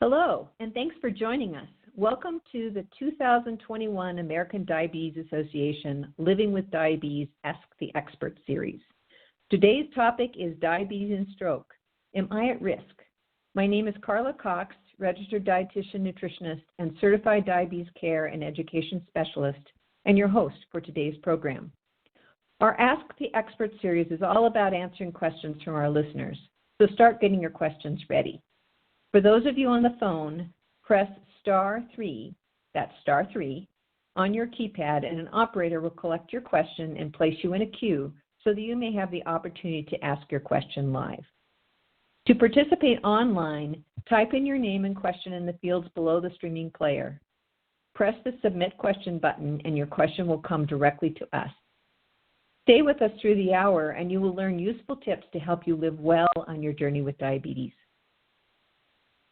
Hello, and thanks for joining us. Welcome to the 2021 American Diabetes Association Living with Diabetes Ask the Expert series. Today's topic is diabetes and stroke. Am I at risk? My name is Carla Cox, registered dietitian, nutritionist, and certified diabetes care and education specialist, and your host for today's program. Our Ask the Expert series is all about answering questions from our listeners, so start getting your questions ready. For those of you on the phone, press *3, that's *3, on your keypad, and an operator will collect your question and place you in a queue so that you may have the opportunity to ask your question live. To participate online, type in your name and question in the fields below the streaming player. Press the Submit Question button and your question will come directly to us. Stay with us through the hour and you will learn useful tips to help you live well on your journey with diabetes.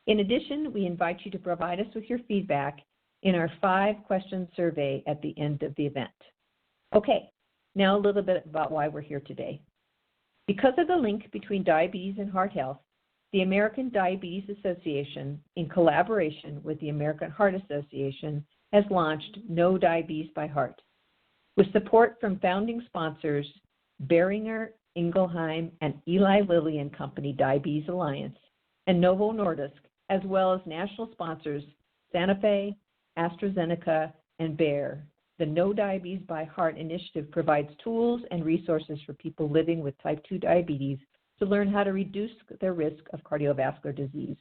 In addition, we invite you to provide us with your feedback in our 5-question survey at the end of the event. Okay, now a little bit about why we're here today. Because of the link between diabetes and heart health, the American Diabetes Association, in collaboration with the American Heart Association, has launched No Diabetes by Heart. With support from founding sponsors Boehringer Ingelheim and Eli Lilly and Company Diabetes Alliance and Novo Nordisk, as well as national sponsors Sanofi, AstraZeneca, and Bayer. The No Diabetes by Heart initiative provides tools and resources for people living with type 2 diabetes to learn how to reduce their risk of cardiovascular disease.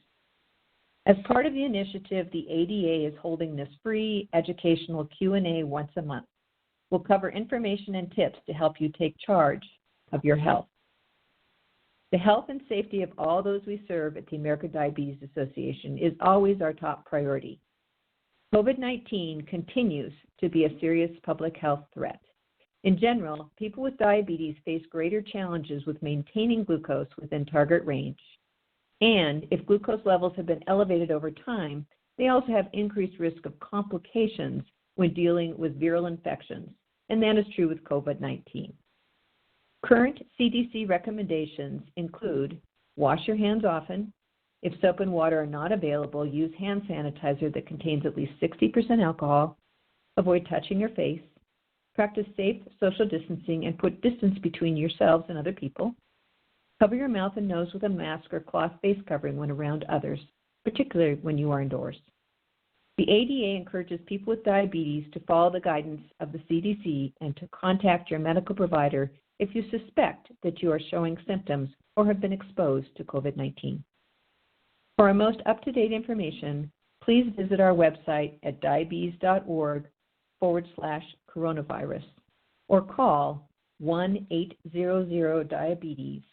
As part of the initiative, the ADA is holding this free educational Q&A once a month. We'll cover information and tips to help you take charge of your health. The health and safety of all those we serve at the American Diabetes Association is always our top priority. COVID-19 continues to be a serious public health threat. In general, people with diabetes face greater challenges with maintaining glucose within target range. And if glucose levels have been elevated over time, they also have increased risk of complications when dealing with viral infections, and that is true with COVID-19. Current CDC recommendations include wash your hands often. If soap and water are not available, use hand sanitizer that contains at least 60% alcohol. Avoid touching your face. Practice safe social distancing and put distance between yourselves and other people. Cover your mouth and nose with a mask or cloth face covering when around others, particularly when you are indoors. The ADA encourages people with diabetes to follow the guidance of the CDC and to contact your medical provider if you suspect that you are showing symptoms or have been exposed to COVID-19. For our most up-to-date information, please visit our website at diabetes.org/coronavirus or call 1-800-DIABETES,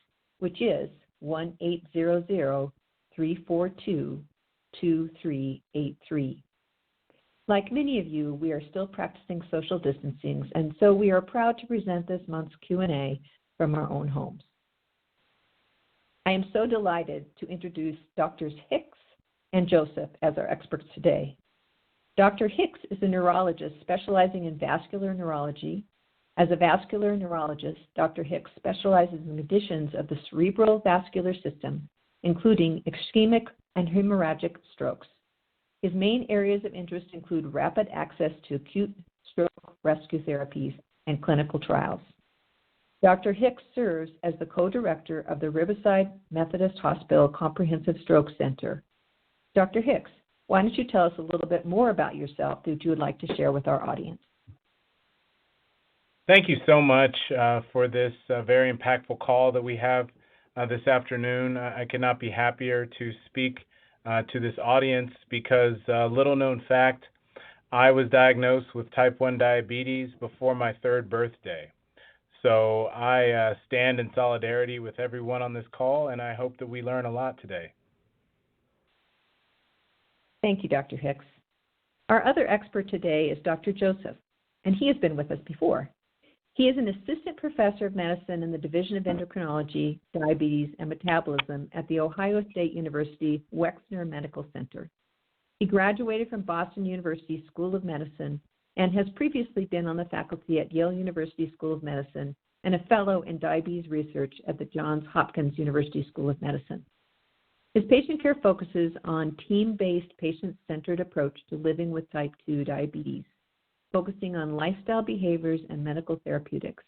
which is 1-800-342-2383. Like many of you, we are still practicing social distancing, and so we are proud to present this month's Q&A from our own homes. I am so delighted to introduce Drs. Hicks and Joseph as our experts today. Dr. Hicks is a neurologist specializing in vascular neurology. As a vascular neurologist, Dr. Hicks specializes in conditions of the cerebral vascular system, including ischemic and hemorrhagic strokes. His main areas of interest include rapid access to acute stroke rescue therapies and clinical trials. Dr. Hicks serves as the co-director of the Riverside Methodist Hospital Comprehensive Stroke Center. Dr. Hicks, why don't you tell us a little bit more about yourself that you would like to share with our audience? Thank you so much for this very impactful call that we have this afternoon. I could not be happier to speak to this audience because, little known fact, I was diagnosed with type 1 diabetes before my 3rd birthday. So I stand in solidarity with everyone on this call, and I hope that we learn a lot today. Thank you, Dr. Hicks. Our other expert today is Dr. Joseph, and he has been with us before. He is an assistant professor of medicine in the Division of Endocrinology, Diabetes, and Metabolism at The Ohio State University Wexner Medical Center. He graduated from Boston University School of Medicine and has previously been on the faculty at Yale University School of Medicine and a fellow in diabetes research at the Johns Hopkins University School of Medicine. His patient care focuses on team-based, patient-centered approach to living with type 2 diabetes, focusing on lifestyle behaviors and medical therapeutics.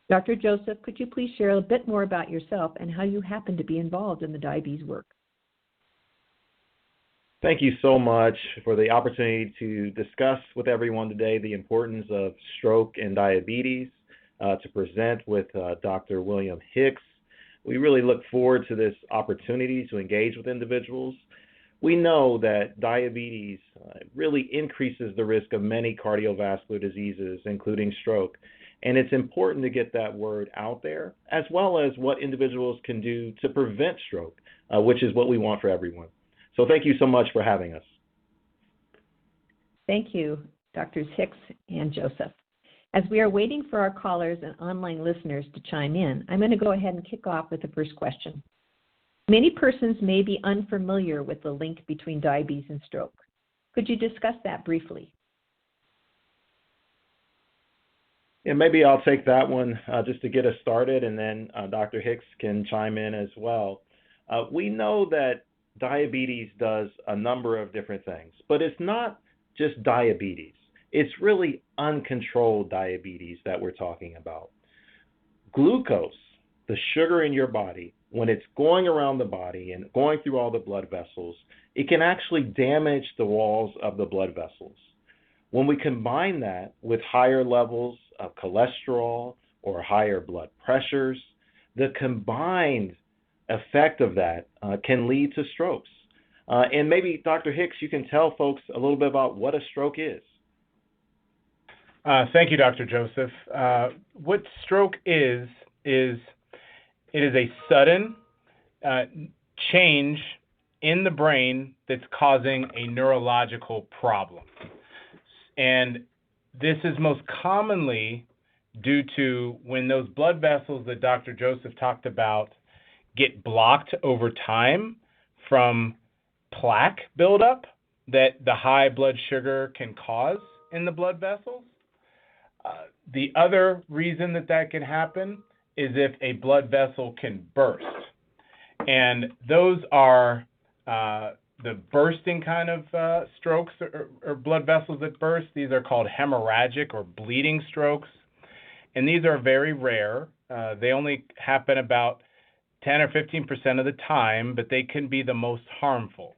Dr. Joseph, could you please share a bit more about yourself and how you happen to be involved in the diabetes work? Thank you so much for the opportunity to discuss with everyone today the importance of stroke and diabetes, to present with Dr. William Hicks. We really look forward to this opportunity to engage with individuals. We know that diabetes really increases the risk of many cardiovascular diseases, including stroke. And it's important to get that word out there, as well as what individuals can do to prevent stroke, which is what we want for everyone. So thank you so much for having us. Thank you, Drs. Hicks and Joseph. As we are waiting for our callers and online listeners to chime in, I'm going to go ahead and kick off with the first question. Many persons may be unfamiliar with the link between diabetes and stroke. Could you discuss that briefly? Yeah, maybe I'll take that one just to get us started, and then Dr. Hicks can chime in as well. We know that diabetes does a number of different things, but it's not just diabetes. It's really uncontrolled diabetes that we're talking about. Glucose, the sugar in your body, when it's going around the body and going through all the blood vessels, it can actually damage the walls of the blood vessels. When we combine that with higher levels of cholesterol or higher blood pressures, the combined effect of that can lead to strokes. And maybe, Dr. Hicks, you can tell folks a little bit about what a stroke is. Thank you, Dr. Joseph. What stroke is it is a sudden change in the brain that's causing a neurological problem. And this is most commonly due to when those blood vessels that Dr. Joseph talked about get blocked over time from plaque buildup that the high blood sugar can cause in the blood vessels. The other reason that can happen is if a blood vessel can burst. And those are the bursting kind of strokes or blood vessels that burst. These are called hemorrhagic or bleeding strokes. And these are very rare. They only happen about 10 or 15% of the time, but they can be the most harmful.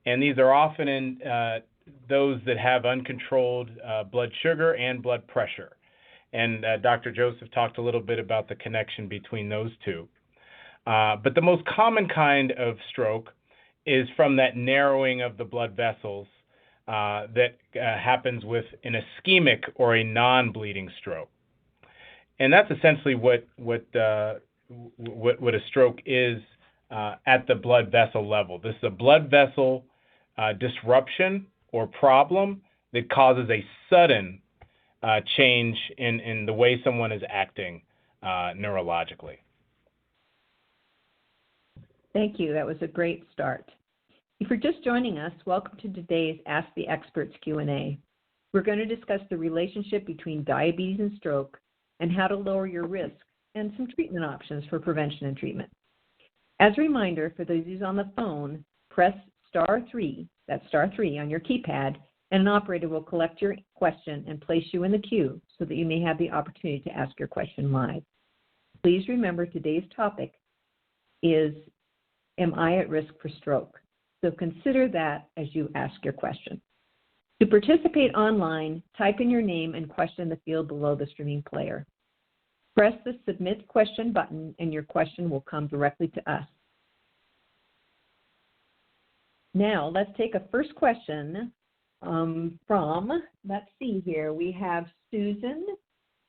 And these are often in those that have uncontrolled blood sugar and blood pressure. And Dr. Joseph talked a little bit about the connection between those two. But the most common kind of stroke is from that narrowing of the blood vessels that happens with an ischemic or a non-bleeding stroke. And that's essentially what a stroke is at the blood vessel level. This is a blood vessel disruption or problem that causes a sudden change in the way someone is acting neurologically. Thank you. That was a great start. If you're just joining us, welcome to today's Ask the Experts Q&A. We're going to discuss the relationship between diabetes and stroke and how to lower your risk and some treatment options for prevention and treatment. As a reminder, for those on the phone, press *3, that's *3 on your keypad, and an operator will collect your question and place you in the queue so that you may have the opportunity to ask your question live. Please remember today's topic is, am I at risk for stroke? So consider that as you ask your question. To participate online, type in your name and question in the field below the streaming player. Press the Submit Question button and your question will come directly to us. Now, let's take a first question from, let's see here, we have Susan.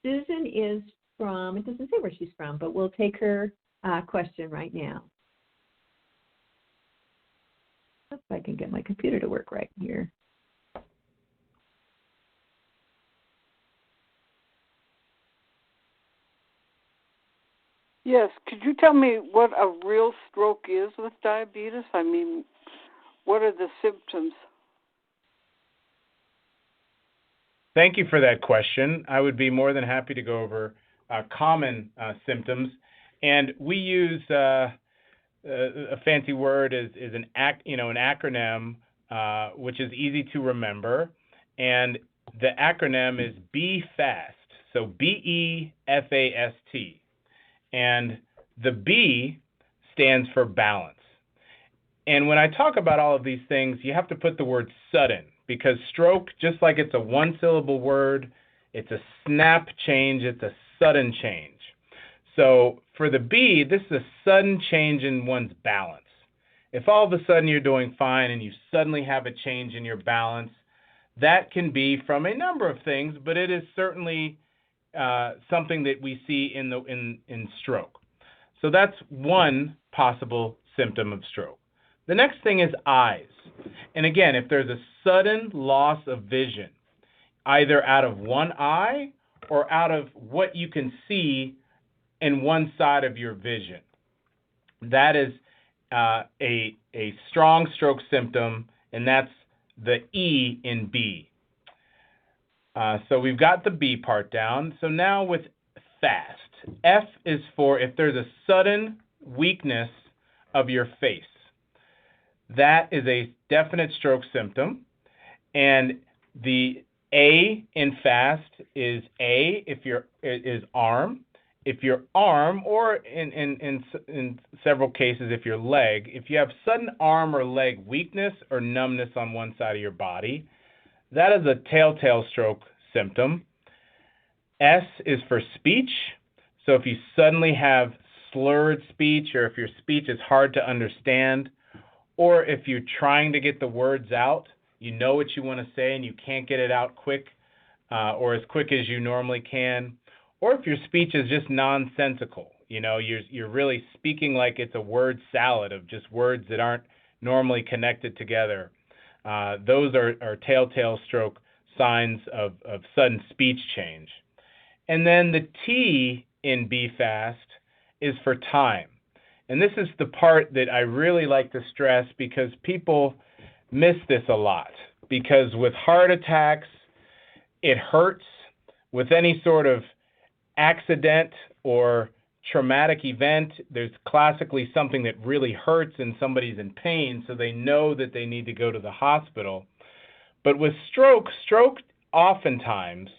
Susan is from, it doesn't say where she's from, but we'll take her question right now. If I can get my computer to work right here. Yes, could you tell me what a real stroke is with diabetes? I mean, what are the symptoms? Thank you for that question. I would be more than happy to go over common symptoms. And we use a fancy word is an acronym which is easy to remember, and the acronym is BFAST. So BEFAST, and the B stands for balance. And when I talk about all of these things, you have to put the word sudden, because stroke, just like it's a one-syllable word, it's a snap change, it's a sudden change. So for the B, this is a sudden change in one's balance. If all of a sudden you're doing fine and you suddenly have a change in your balance, that can be from a number of things, but it is certainly something that we see in stroke. So that's one possible symptom of stroke. The next thing is eyes. And again, if there's a sudden loss of vision, either out of one eye or out of what you can see in one side of your vision, that is a strong stroke symptom, and that's the E in B. So we've got the B part down. So now with FAST. F is for if there's a sudden weakness of your face. That is a definite stroke symptom. And the A in FAST is A is arm. If your arm, or in several cases, if your leg, if you have sudden arm or leg weakness or numbness on one side of your body, that is a telltale stroke symptom. S is for speech. So if you suddenly have slurred speech, or if your speech is hard to understand, or if you're trying to get the words out, you know what you want to say and you can't get it out quick or as quick as you normally can, or if your speech is just nonsensical, you're really speaking like it's a word salad of just words that aren't normally connected together. Those are telltale stroke signs of sudden speech change. And then the T in BFAST is for time. And this is the part that I really like to stress, because people miss this a lot. Because with heart attacks, it hurts. With any sort of accident or traumatic event, there's classically something that really hurts and somebody's in pain, so they know that they need to go to the hospital. But with stroke oftentimes,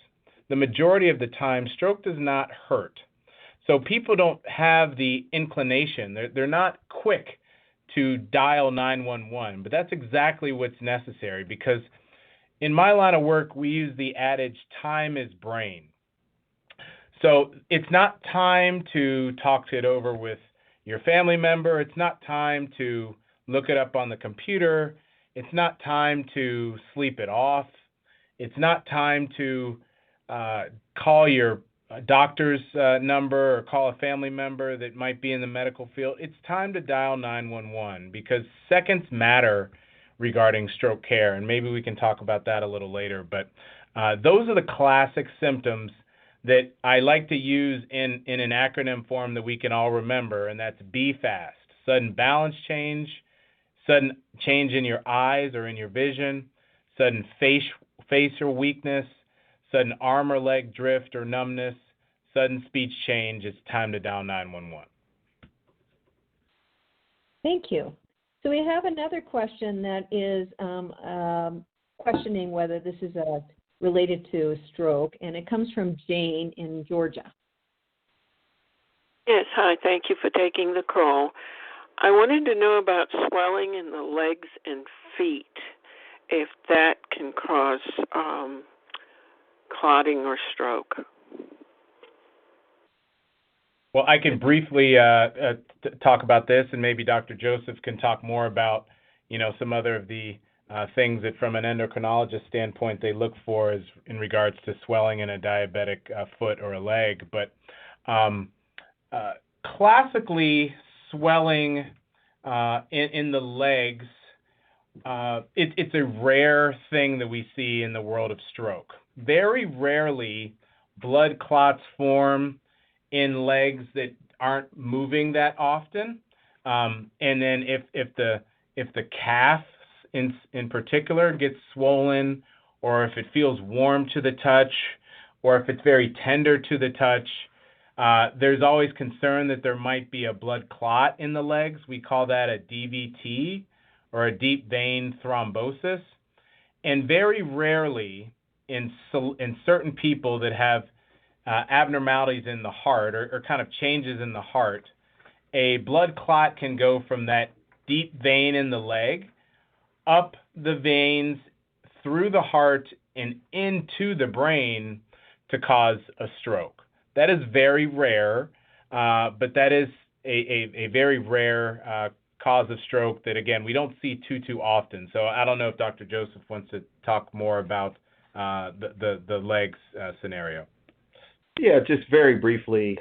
the majority of the time, stroke does not hurt. So people don't have the inclination. They're not quick to dial 911, but that's exactly what's necessary, because in my line of work, we use the adage, time is brain. So it's not time to talk it over with your family member. It's not time to look it up on the computer. It's not time to sleep it off. It's not time to call your doctor's number or call a family member that might be in the medical field. It's time to dial 911, because seconds matter regarding stroke care, and maybe we can talk about that a little later. But those are the classic symptoms that I like to use in an acronym form that we can all remember, and that's BFAST: sudden balance change, sudden change in your eyes or in your vision, sudden facial weakness, sudden arm or leg drift or numbness, sudden speech change. It's time to dial 911. Thank you. So we have another question that is questioning whether this is related to a stroke, and it comes from Jane in Georgia. Yes, hi. Thank you for taking the call. I wanted to know about swelling in the legs and feet, if that can cause clotting or stroke. Well, I can briefly talk about this, and maybe Dr. Joseph can talk more about, some other of the things that from an endocrinologist standpoint they look for as in regards to swelling in a diabetic foot or a leg. But classically, swelling in the legs, it's a rare thing that we see in the world of stroke. Very rarely blood clots form in legs that aren't moving that often. And then if the calf in particular gets swollen, or if it feels warm to the touch, or if it's very tender to the touch, There's always concern that there might be a blood clot in the legs. We call that a DVT, or a deep vein thrombosis. And very rarely in certain people that have abnormalities in the heart, or kind of changes in the heart, a blood clot can go from that deep vein in the leg up the veins through the heart and into the brain to cause a stroke. That is very rare, but that is a very rare cause of stroke that, again, we don't see too often. So I don't know if Dr. Joseph wants to talk more about the legs scenario. Yeah, just very briefly,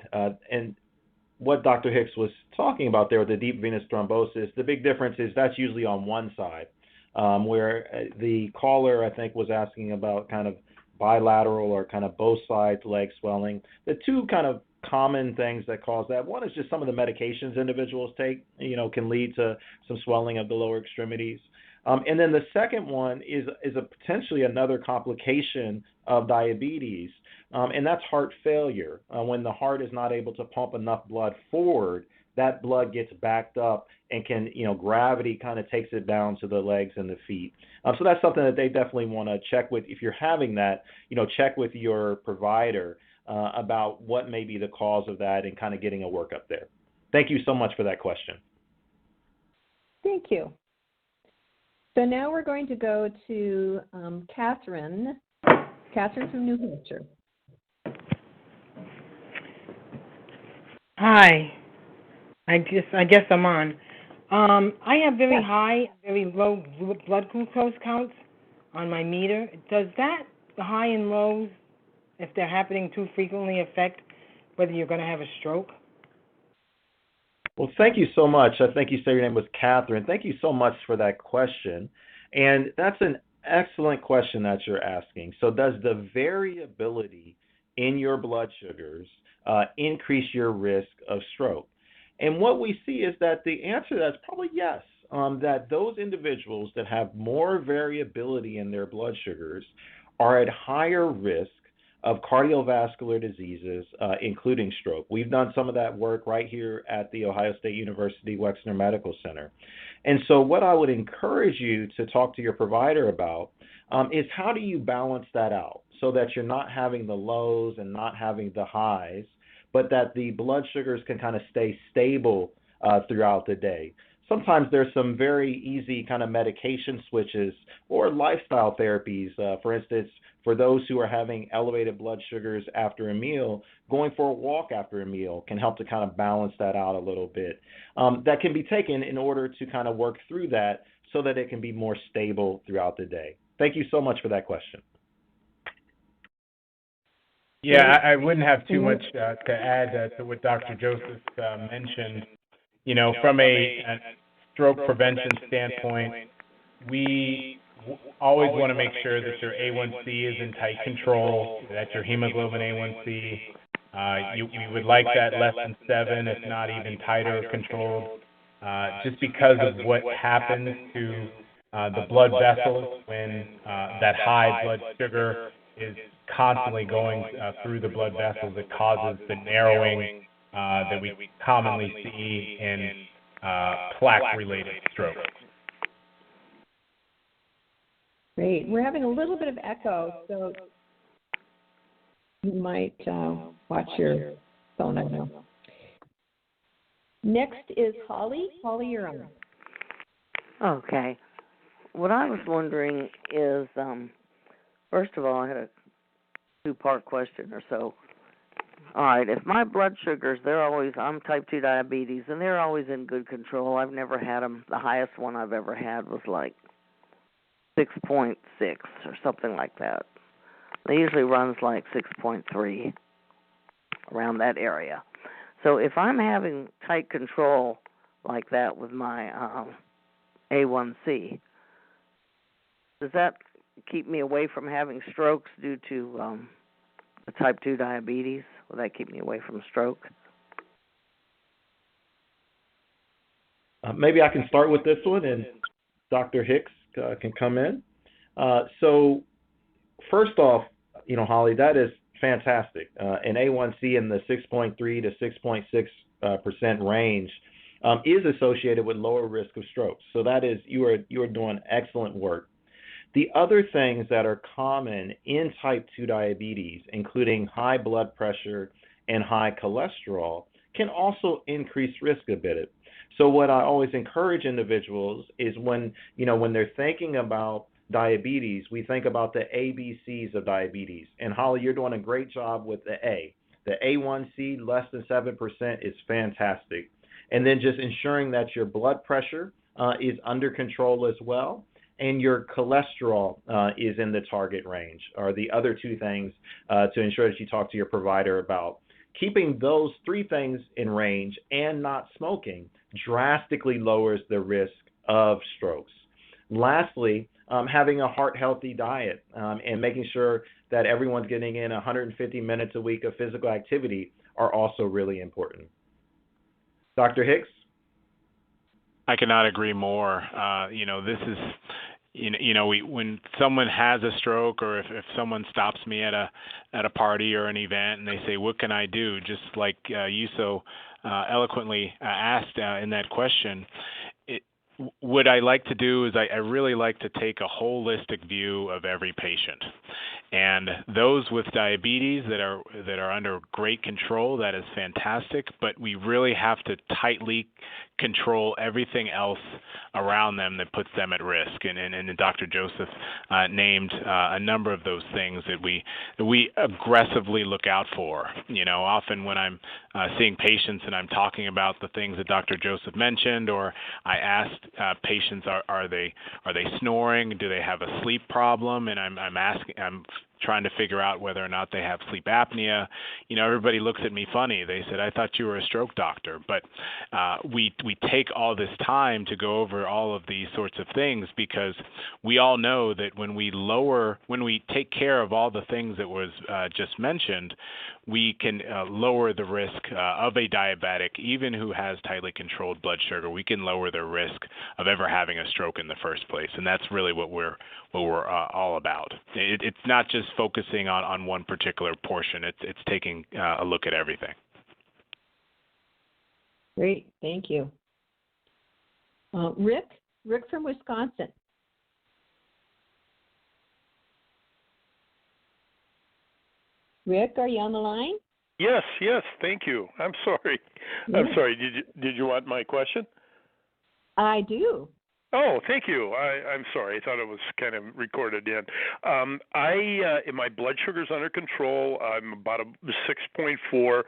and what Dr. Hicks was talking about there with the deep venous thrombosis, the big difference is that's usually on one side, where the caller, I think, was asking about kind of bilateral or kind of both sides leg swelling. The two kind of common things that cause that, one is just some of the medications individuals take, can lead to some swelling of the lower extremities. And then the second one is a potentially another complication of diabetes, and that's heart failure. When the heart is not able to pump enough blood forward, that blood gets backed up and can, gravity kind of takes it down to the legs and the feet. So that's something that they definitely want to check with. If you're having that, check with your provider about what may be the cause of that and kind of getting a workup there. Thank you so much for that question. Thank you. So now we're going to go to Catherine. Catherine from New Hampshire. Hi. I guess I'm on. I have very high, very low blood glucose counts on my meter. Does that, the high and lows, if they're happening too frequently, affect whether you're going to have a stroke? Well, thank you so much. I think you said your name was Catherine. Thank you so much for that question. And that's an excellent question that you're asking. So does the variability in your blood sugars increase your risk of stroke? And what we see is that the answer to that is probably yes, that those individuals that have more variability in their blood sugars are at higher risk of cardiovascular diseases, including stroke. We've done some of that work right here at the Ohio State University Wexner Medical Center. And so what I would encourage you to talk to your provider about is how do you balance that out so that you're not having the lows and not having the highs, but that the blood sugars can kind of stay stable throughout the day. Sometimes there's some very easy kind of medication switches or lifestyle therapies. For instance, for those who are having elevated blood sugars after a meal, going for a walk after a meal can help to kind of balance that out a little bit. That can be taken in order to kind of work through that so that it can be more stable throughout the day. Thank you so much for that question. Yeah, I wouldn't have too much to add to what Dr. Joseph mentioned. From a stroke prevention standpoint, we always want to make sure that your A1C is in tight control, that your hemoglobin A1C, you would like that less than 7, if not even tighter controlled, just because of what happens to the blood vessels when that high blood sugar is constantly going through the blood vessels. It causes the narrowing that we commonly see in plaque-related stroke. Great. We're having a little bit of echo, so you might watch your phone, I don't know. Next is Holly. Holly, you're on. Okay. What I was wondering is, first of all, I had a two-part question or so. All right, if my blood sugars, I'm type 2 diabetes, and they're always in good control. I've never had them. The highest one I've ever had was like 6.6 or something like that. They usually runs like 6.3, around that area. So if I'm having tight control like that with my A1C, does that keep me away from having strokes due to the type 2 diabetes? Will that keep me away from stroke? Maybe I can start with this one, and Dr. Hicks can come in. So first off, Holly, that is fantastic. An A1C in the 6.3 to 6.6% range is associated with lower risk of strokes. So that is, you are doing excellent work. The other things that are common in type 2 diabetes, including high blood pressure and high cholesterol, can also increase risk a bit. So what I always encourage individuals is when they're thinking about diabetes, we think about the ABCs of diabetes. And Holly, you're doing a great job with the A. The A1C less than 7% is fantastic. And then just ensuring that your blood pressure is under control as well, and your cholesterol is in the target range, are the other two things to ensure that you talk to your provider about. Keeping those three things in range and not smoking drastically lowers the risk of strokes. Lastly, having a heart-healthy diet and making sure that everyone's getting in 150 minutes a week of physical activity are also really important. Dr. Hicks? I cannot agree more. This is, when someone has a stroke, or if someone stops me at a party or an event and they say, "What can I do?" Just like you so eloquently asked in that question, what I like to do is I really like to take a holistic view of every patient. And those with diabetes that are under great control, that is fantastic, but we really have to tightly control everything else around them that puts them at risk. And Dr. Joseph named a number of those things that we aggressively look out for. Often when I'm seeing patients and I'm talking about the things that Dr. Joseph mentioned, or I asked patients, are they snoring? Do they have a sleep problem? And I'm trying to figure out whether or not they have sleep apnea. Everybody looks at me funny. They said, "I thought you were a stroke doctor." But we take all this time to go over all of these sorts of things because we all know that when we take care of all the things that was just mentioned, we can lower the risk of a diabetic, even who has tightly controlled blood sugar. We can lower their risk of ever having a stroke in the first place, and that's really what we're all about. It's not just focusing on one particular portion. It's taking a look at everything. Great, thank you. Rick from Wisconsin. Rick, are you on the line? Yes, thank you. I'm sorry. Yeah. I'm sorry. Did you want my question? I do. Oh, thank you. I'm sorry. I thought it was kind of recorded in. My blood sugar's under control. I'm about a 6.4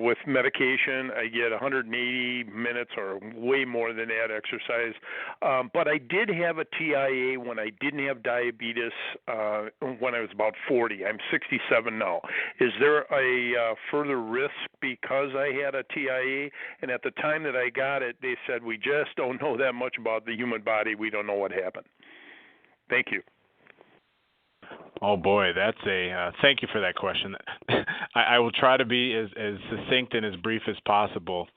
with medication. I get 180 minutes or way more than that exercise. But I did have a TIA when I didn't have diabetes when I was about 40. I'm 67 now. Is there a further risk because I had a TIA? And at the time that I got it, they said, we just don't know that much about the human body. We don't know what happened. Thank you. Oh boy, that's thank you for that question. I will try to be as succinct and as brief as possible.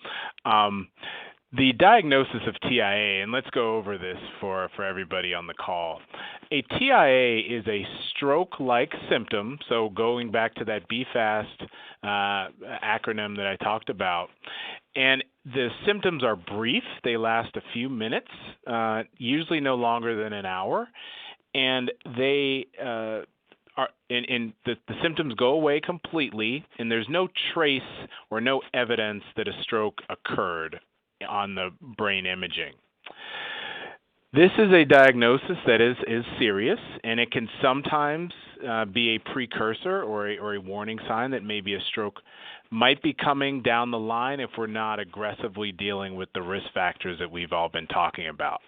The diagnosis of TIA, and let's go over this for everybody on the call. A TIA is a stroke-like symptom, so going back to that BFAST acronym that I talked about, and the symptoms are brief. They last a few minutes, usually no longer than an hour, and they the symptoms go away completely, and there's no trace or no evidence that a stroke occurred on the brain imaging. This is a diagnosis that is serious, and it can sometimes be a precursor or a warning sign that maybe a stroke might be coming down the line if we're not aggressively dealing with the risk factors that we've all been talking about.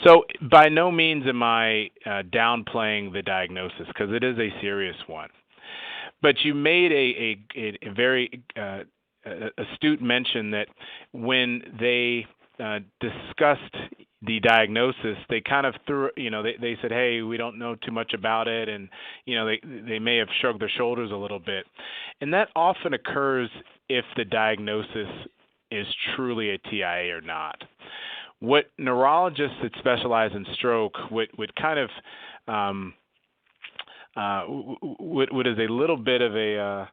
So by no means am I downplaying the diagnosis, because it is a serious one. But you made a very astute mention that when they discussed the diagnosis, they kind of threw, they said, "Hey, we don't know too much about it," and they may have shrugged their shoulders a little bit, and that often occurs if the diagnosis is truly a TIA or not. What neurologists that specialize in stroke would kind of what is a little bit of a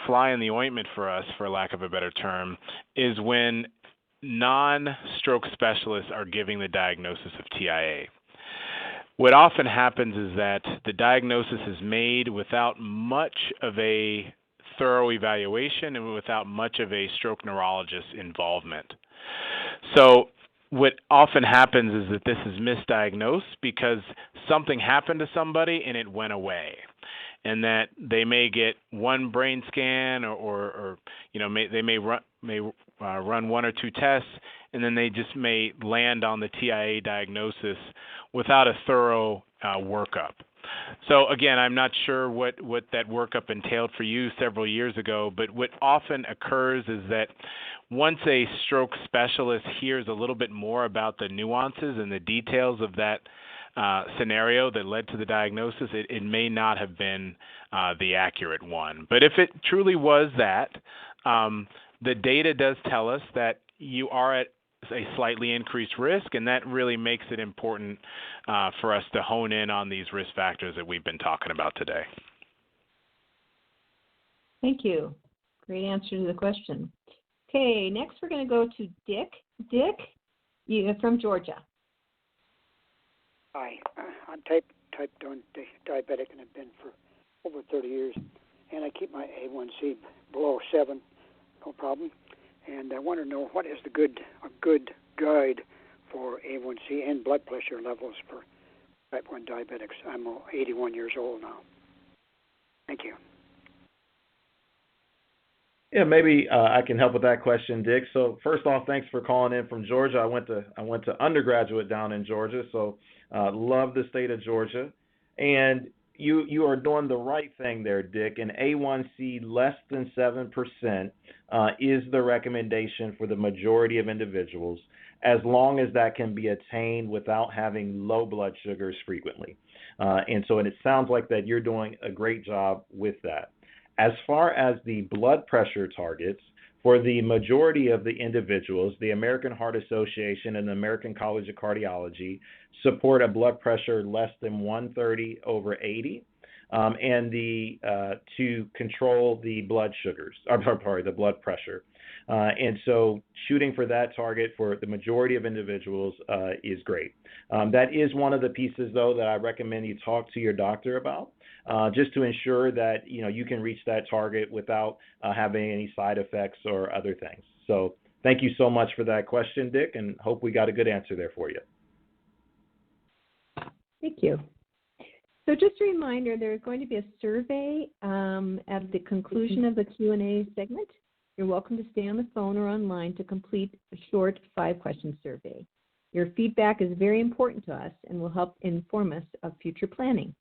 fly in the ointment for us, for lack of a better term, is when non-stroke specialists are giving the diagnosis of TIA. What often happens is that the diagnosis is made without much of a thorough evaluation and without much of a stroke neurologist's involvement. So what often happens is that this is misdiagnosed because something happened to somebody and it went away, and that they may get one brain scan or they may run one or two tests, and then they just may land on the TIA diagnosis without a thorough workup. So again, I'm not sure what that workup entailed for you several years ago, but what often occurs is that once a stroke specialist hears a little bit more about the nuances and the details of that scenario that led to the diagnosis, it may not have been the accurate one. But if it truly was that, the data does tell us that you are at a slightly increased risk, and that really makes it important for us to hone in on these risk factors that we've been talking about today. Thank you. Great answer to the question. Okay, next we're going to go to Dick. Dick, you're from Georgia. Hi, I'm type 1 diabetic and have been for over 30 years, and I keep my A1C below 7, no problem. And I want to know what is a good guide for A1C and blood pressure levels for type 1 diabetics. I'm 81 years old now. Thank you. Yeah, maybe I can help with that question, Dick. So first off, thanks for calling in from Georgia. I went to undergraduate down in Georgia, so love the state of Georgia. And you are doing the right thing there, Dick. An A1C less than 7% is the recommendation for the majority of individuals, as long as that can be attained without having low blood sugars frequently. And it sounds like that you're doing a great job with that. As far as the blood pressure targets, for the majority of the individuals, the American Heart Association and the American College of Cardiology support a blood pressure less than 130/80, and to control the blood sugars. The blood pressure. And so shooting for that target for the majority of individuals is great. That is one of the pieces, though, that I recommend you talk to your doctor about, just to ensure that you can reach that target without having any side effects or other things. So thank you so much for that question, Dick, and hope we got a good answer there for you. Thank you. So just a reminder, there's going to be a survey at the conclusion of the Q&A segment. You're welcome to stay on the phone or online to complete a short 5-question survey. Your feedback is very important to us and will help inform us of future planning.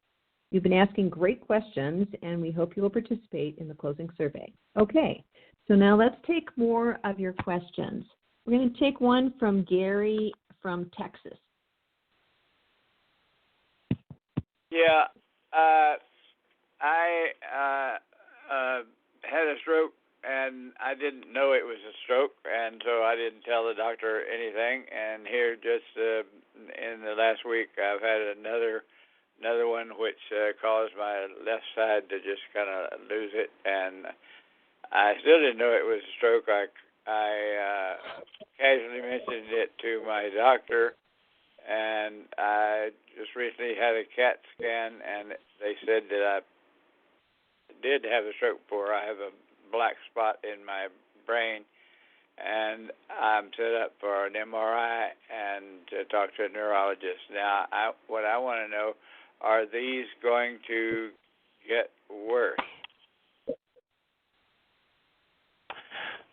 You've been asking great questions, and we hope you will participate in the closing survey. Okay, so now let's take more of your questions. We're going to take one from Gary from Texas. Yeah, I had a stroke, and I didn't know it was a stroke, and so I didn't tell the doctor anything. And here, just in the last week, I've had another one which caused my left side to just kind of lose it, and I still didn't know it was a stroke. I casually mentioned it to my doctor, and I just recently had a CAT scan, and they said that I did have a stroke before. I have a black spot in my brain, and I'm set up for an MRI and to talk to a neurologist. Now, what I want to know, are these going to get worse?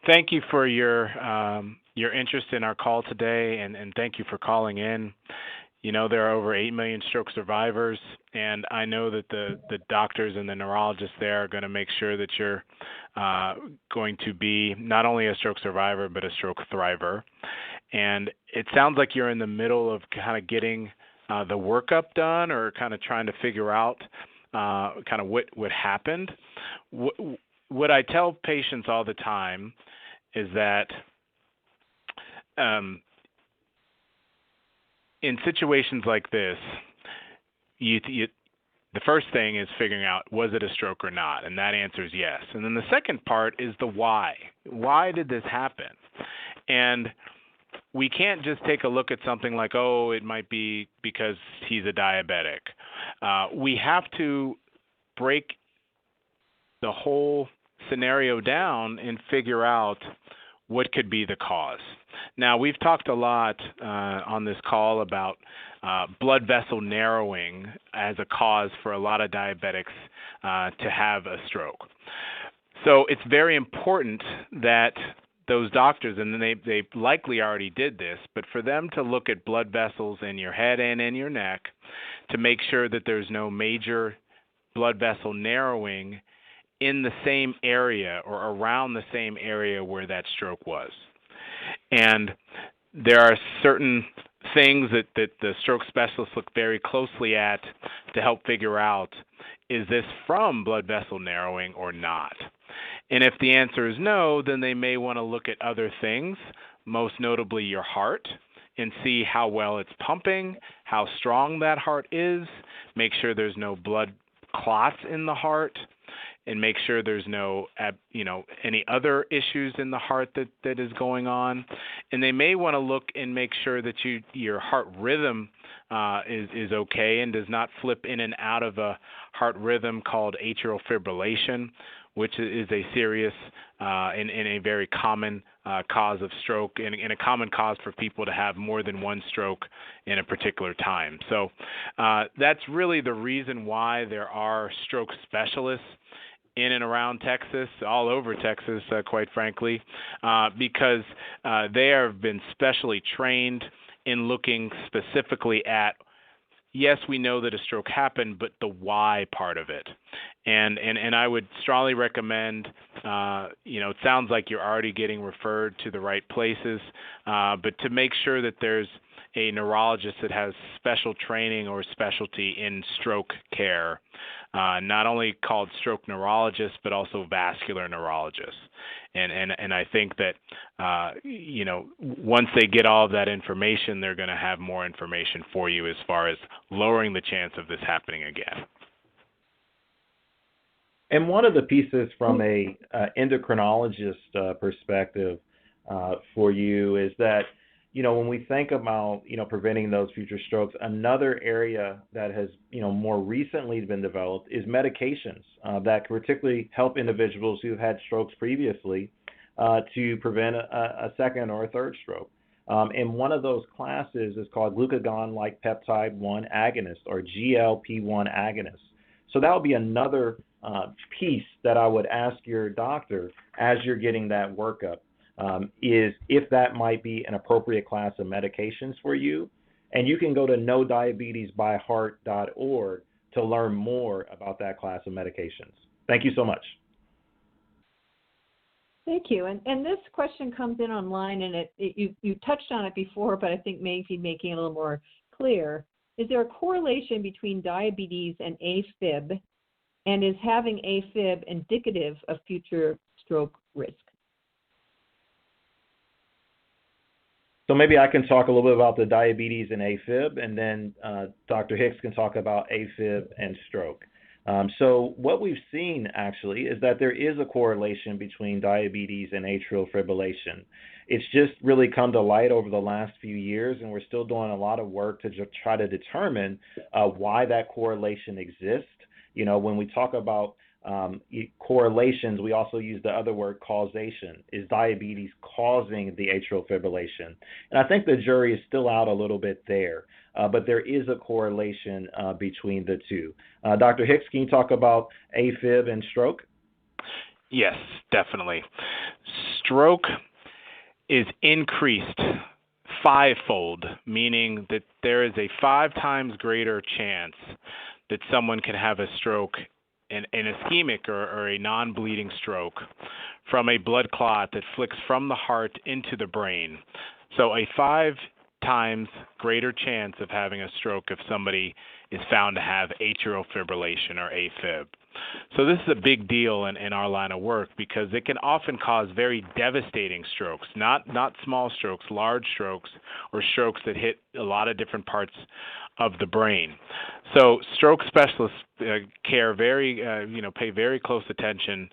Thank you for your interest in our call today, and thank you for calling in. There are over 8 million stroke survivors, and I know that the doctors and the neurologists there are going to make sure that you're going to be not only a stroke survivor, but a stroke thriver. And it sounds like you're in the middle of kind of getting the workup done, or kind of trying to figure out kind of what happened. What I tell patients all the time is that in situations like this, the first thing is figuring out, was it a stroke or not? And that answer is yes. And then the second part is the why. Why did this happen? And we can't just take a look at something like, oh, it might be because he's a diabetic. We have to break the whole scenario down and figure out what could be the cause. Now, we've talked a lot on this call about blood vessel narrowing as a cause for a lot of diabetics to have a stroke. So it's very important that those doctors, and they likely already did this, but for them to look at blood vessels in your head and in your neck to make sure that there's no major blood vessel narrowing in the same area or around the same area where that stroke was. And there are certain things that the stroke specialists look very closely at to help figure out, is this from blood vessel narrowing or not? And if the answer is no, then they may want to look at other things, most notably your heart, and see how well it's pumping, how strong that heart is, make sure there's no blood clots in the heart, and make sure there's no, any other issues in the heart that is going on. And they may want to look and make sure that your heart rhythm is okay and does not flip in and out of a heart rhythm called atrial fibrillation, which is a serious and a very common cause of stroke, and a common cause for people to have more than one stroke in a particular time. So that's really the reason why there are stroke specialists in and around Texas, all over Texas, quite frankly, because they have been specially trained in looking specifically at, yes, we know that a stroke happened, but the why part of it. And I would strongly recommend, it sounds like you're already getting referred to the right places, but to make sure that there's a neurologist that has special training or specialty in stroke care, not only called stroke neurologists, but also vascular neurologists. And I think that, once they get all of that information, they're going to have more information for you as far as lowering the chance of this happening again. And one of the pieces from a endocrinologist perspective for you is that, when we think about, preventing those future strokes, another area that has, more recently been developed is medications that particularly help individuals who've had strokes previously to prevent a second or a third stroke. And one of those classes is called glucagon-like peptide 1 agonist, or GLP-1 agonist. So that would be another piece that I would ask your doctor as you're getting that workup, is if that might be an appropriate class of medications for you. And you can go to nodiabetesbyheart.org to learn more about that class of medications. Thank you so much. Thank you. And this question comes in online, and you touched on it before, but I think maybe making it a little more clear. Is there a correlation between diabetes and AFib, and is having AFib indicative of future stroke risk? So maybe I can talk a little bit about the diabetes and AFib, and then Dr. Hicks can talk about AFib and stroke. So what we've seen actually is that there is a correlation between diabetes and atrial fibrillation. It's just really come to light over the last few years, and we're still doing a lot of work to try to determine why that correlation exists. When we talk about correlations, we also use the other word, causation. Is diabetes causing the atrial fibrillation? And I think the jury is still out a little bit there, but there is a correlation between the two. Dr. Hicks, can you talk about AFib and stroke? Yes, definitely. Stroke is increased fivefold, meaning that there is a 5 times greater chance that someone can have a stroke, an ischemic or a non-bleeding stroke, from a blood clot that flicks from the heart into the brain. So a 5 times greater chance of having a stroke if somebody is found to have atrial fibrillation or AFib. So this is a big deal in our line of work because it can often cause very devastating strokes, not small strokes, large strokes, or strokes that hit a lot of different parts of the brain. So stroke specialists pay very close attention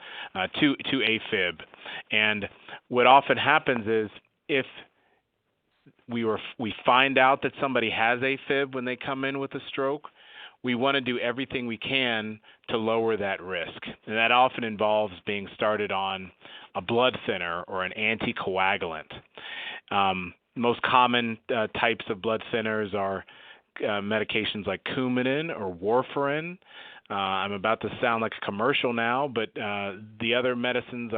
to Afib. And what often happens is if we find out that somebody has Afib when they come in with a stroke, we want to do everything we can to lower that risk. And that often involves being started on a blood thinner or an anticoagulant. Most common types of blood thinners are medications like Coumadin or warfarin. I'm about to sound like a commercial now, but the other medicines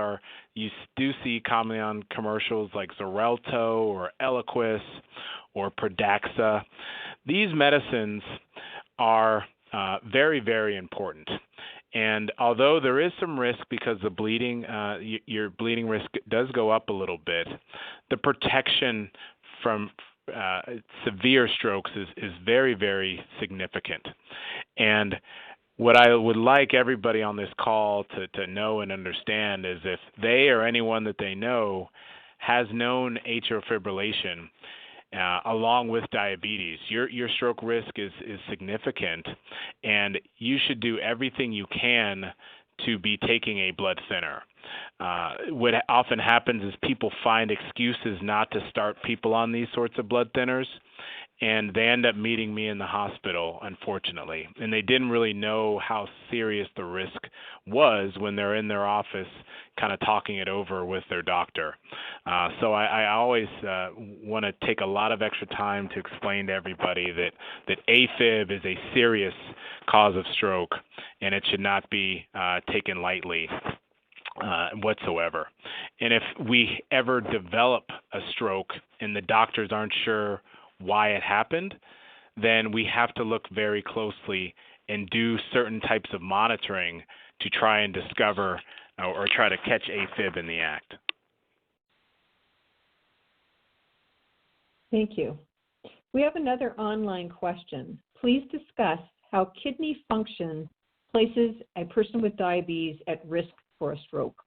you do see commonly on commercials like Xarelto or Eliquis or Pradaxa. These medicines are very, very important. And although there is some risk because the bleeding, your bleeding risk does go up a little bit, the protection from severe strokes is very, very significant. And what I would like everybody on this call to know and understand is if they or anyone that they know has known atrial fibrillation along with diabetes, your stroke risk is significant, and you should do everything you can to be taking a blood thinner. What often happens is people find excuses not to start people on these sorts of blood thinners, and they end up meeting me in the hospital, unfortunately. And they didn't really know how serious the risk was when they're in their office kind of talking it over with their doctor. So I always want to take a lot of extra time to explain to everybody that Afib is a serious cause of stroke, and it should not be taken lightly whatsoever. And if we ever develop a stroke and the doctors aren't sure why it happened, then we have to look very closely and do certain types of monitoring to try and discover or try to catch Afib in the act. Thank you. We have another online question. Please discuss how kidney function places a person with diabetes at risk for a stroke.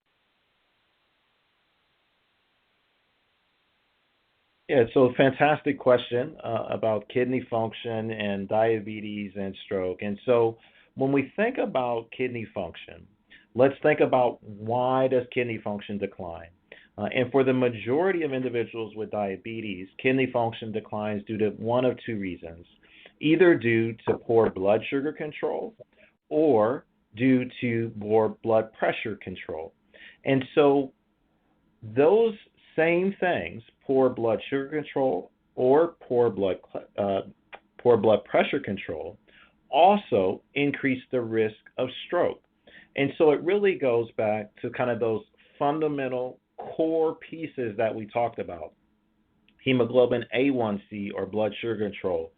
Yeah, so fantastic question about kidney function and diabetes and stroke. And so when we think about kidney function, let's think about why does kidney function decline? And for the majority of individuals with diabetes, kidney function declines due to one of two reasons, either due to poor blood sugar control or due to poor blood pressure control. And so those same things, poor blood sugar control or poor blood pressure control, also increase the risk of stroke. And so it really goes back to kind of those fundamental core pieces that we talked about. Hemoglobin A1C or blood sugar control,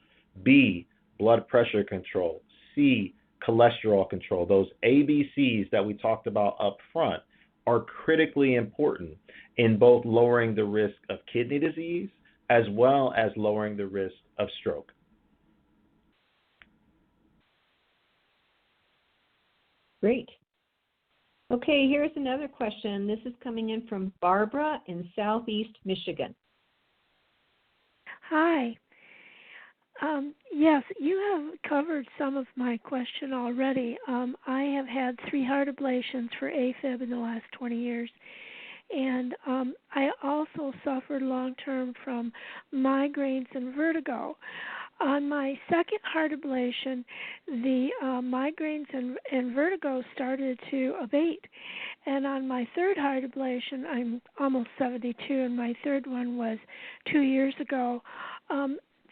B, blood pressure control, C, cholesterol control. Those ABCs that we talked about up front are critically important in both lowering the risk of kidney disease as well as lowering the risk of stroke. Great. Okay, here's another question. This is coming in from Barbara in Southeast Michigan. Hi. Yes, you have covered some of my question already. I have had 3 heart ablations for Afib in the last 20 years. And I also suffered long-term from migraines and vertigo. On my second heart ablation, the migraines and vertigo started to abate. And on my third heart ablation, I'm almost 72, and my third one was 2 years ago.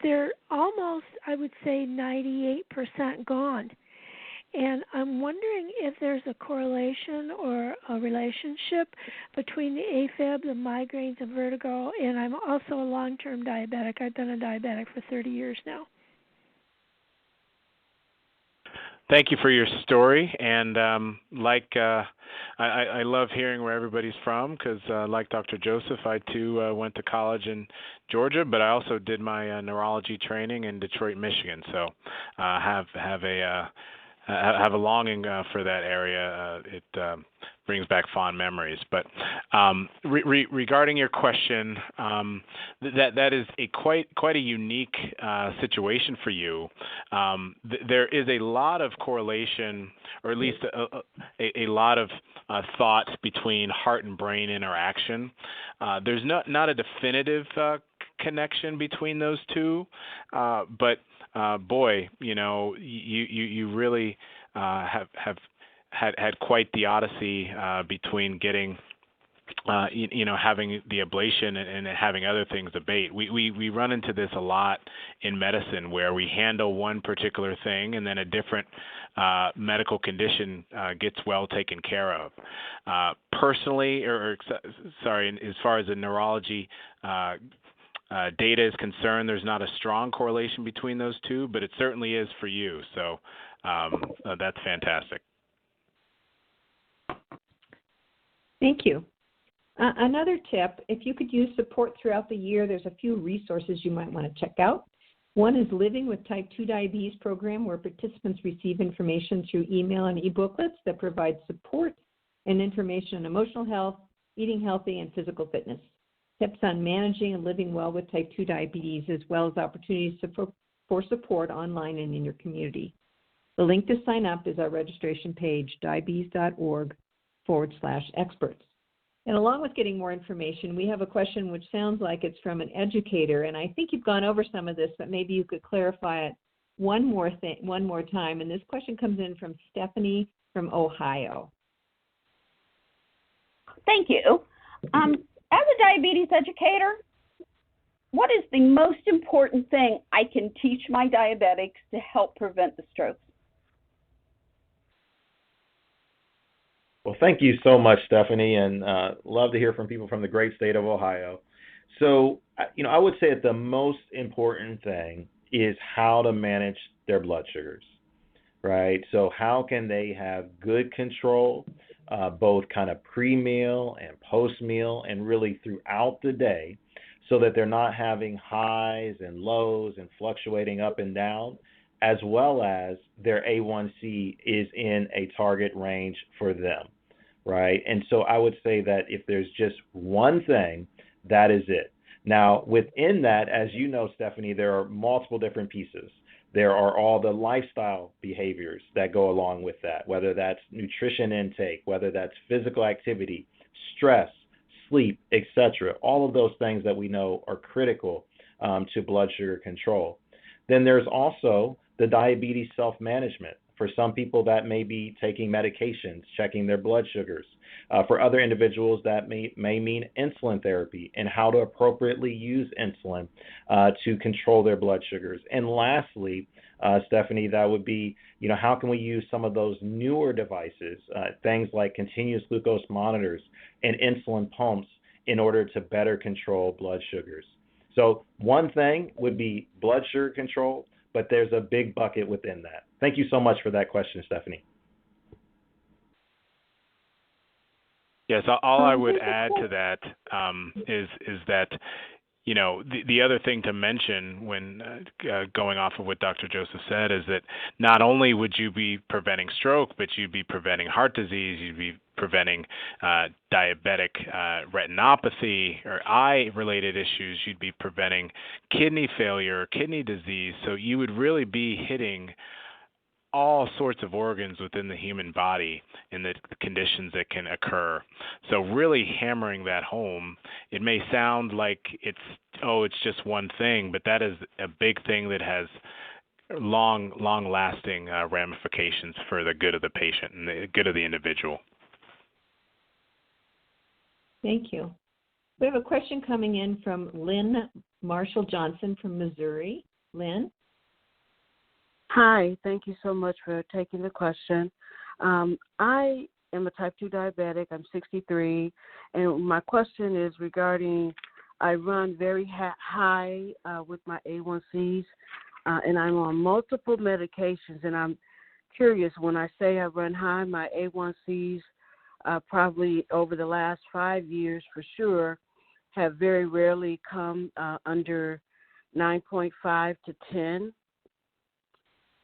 They're almost, I would say, 98% gone. And I'm wondering if there's a correlation or a relationship between the Afib, the migraines, and vertigo, and I'm also a long-term diabetic. I've been a diabetic for 30 years now. Thank you for your story, and I love hearing where everybody's from because, like Dr. Joseph, I too went to college in Georgia, but I also did my neurology training in Detroit, Michigan. So I have a have a longing for that area. It brings back fond memories. But regarding your question, that is a quite a unique situation for you. There is a lot of correlation, or at least a lot of thought between heart and brain interaction. There's not a definitive connection between those two, but boy, you really have had quite the odyssey between getting, having the ablation and having other things abate. We run into this a lot in medicine, where we handle one particular thing and then a different medical condition gets well taken care of. Personally, as far as the neurology data is concerned, there's not a strong correlation between those two, but it certainly is for you. So that's fantastic. Thank you. Another tip, if you could use support throughout the year, there's a few resources you might want to check out. One is Living with Type 2 Diabetes program, where participants receive information through email and e-booklets that provide support and information on emotional health, eating healthy, and physical fitness. Tips on managing and living well with type 2 diabetes, as well as opportunities for support online and in your community. The link to sign up is our registration page, diabetes.org/experts. And along with getting more information, we have a question which sounds like it's from an educator, and I think you've gone over some of this, but maybe you could clarify it one more time. And this question comes in from Stephanie from Ohio. Thank you. As a diabetes educator, what is the most important thing I can teach my diabetics to help prevent the strokes? Well, thank you so much, Stephanie, and love to hear from people from the great state of Ohio. So, I would say that the most important thing is how to manage their blood sugars, right? So how can they have good control, both kind of pre-meal and post-meal and really throughout the day, so that they're not having highs and lows and fluctuating up and down, as well as their A1C is in a target range for them, right? And so I would say that if there's just one thing, that is it. Now, within that, as you know, Stephanie, there are multiple different pieces. There are all the lifestyle behaviors that go along with that, whether that's nutrition intake, whether that's physical activity, stress, sleep, etc. All of those things that we know are critical to blood sugar control. Then there's also the diabetes self-management. For some people, that may be taking medications, checking their blood sugars. For other individuals, that may mean insulin therapy and how to appropriately use insulin to control their blood sugars. And lastly, Stephanie, that would be, how can we use some of those newer devices, things like continuous glucose monitors and insulin pumps, in order to better control blood sugars. So one thing would be blood sugar control, but there's a big bucket within that. Thank you so much for that question, Stephanie. Yes, all I would add to that is that, the other thing to mention when going off of what Dr. Joseph said is that not only would you be preventing stroke, but you'd be preventing heart disease, you'd be preventing diabetic retinopathy or eye-related issues, you'd be preventing kidney failure, kidney disease. So you would really be hitting all sorts of organs within the human body in the conditions that can occur. So really hammering that home, it may sound like it's just one thing, but that is a big thing that has long-lasting ramifications for the good of the patient and the good of the individual. Thank you. We have a question coming in from Lynn Marshall Johnson from Missouri. Lynn? Hi, thank you so much for taking the question. I am a type 2 diabetic. I'm 63, and my question is regarding, I run very high with my A1Cs, and I'm on multiple medications, and I'm curious, when I say I run high, my A1Cs probably over the last 5 years for sure have very rarely come under 9.5 to 10.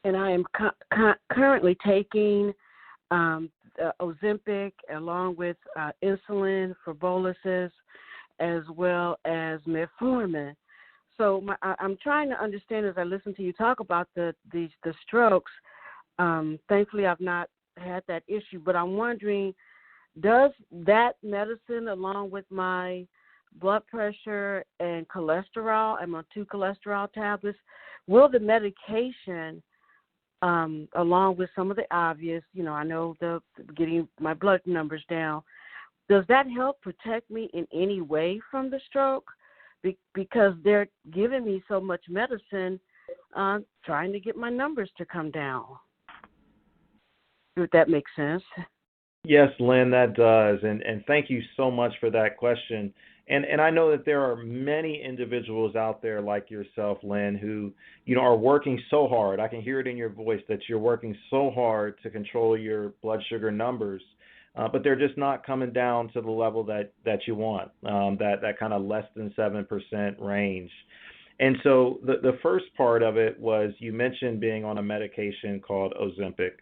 and I am currently taking Ozempic along with insulin for boluses, as well as metformin. So I'm trying to understand as I listen to you talk about the strokes. Thankfully, I've not had that issue, but I'm wondering, does that medicine, along with my blood pressure and cholesterol, I'm on 2 cholesterol tablets, will the medication, along with some of the obvious, I know the getting my blood numbers down, does that help protect me in any way from the stroke? Because they're giving me so much medicine, trying to get my numbers to come down. If that makes sense. Yes, Lynn, that does. And thank you so much for that question. And I know that there are many individuals out there like yourself, Lynn, who, are working so hard. I can hear it in your voice that you're working so hard to control your blood sugar numbers, but they're just not coming down to the level that you want, that kind of less than 7% range. And so the first part of it was you mentioned being on a medication called Ozempic.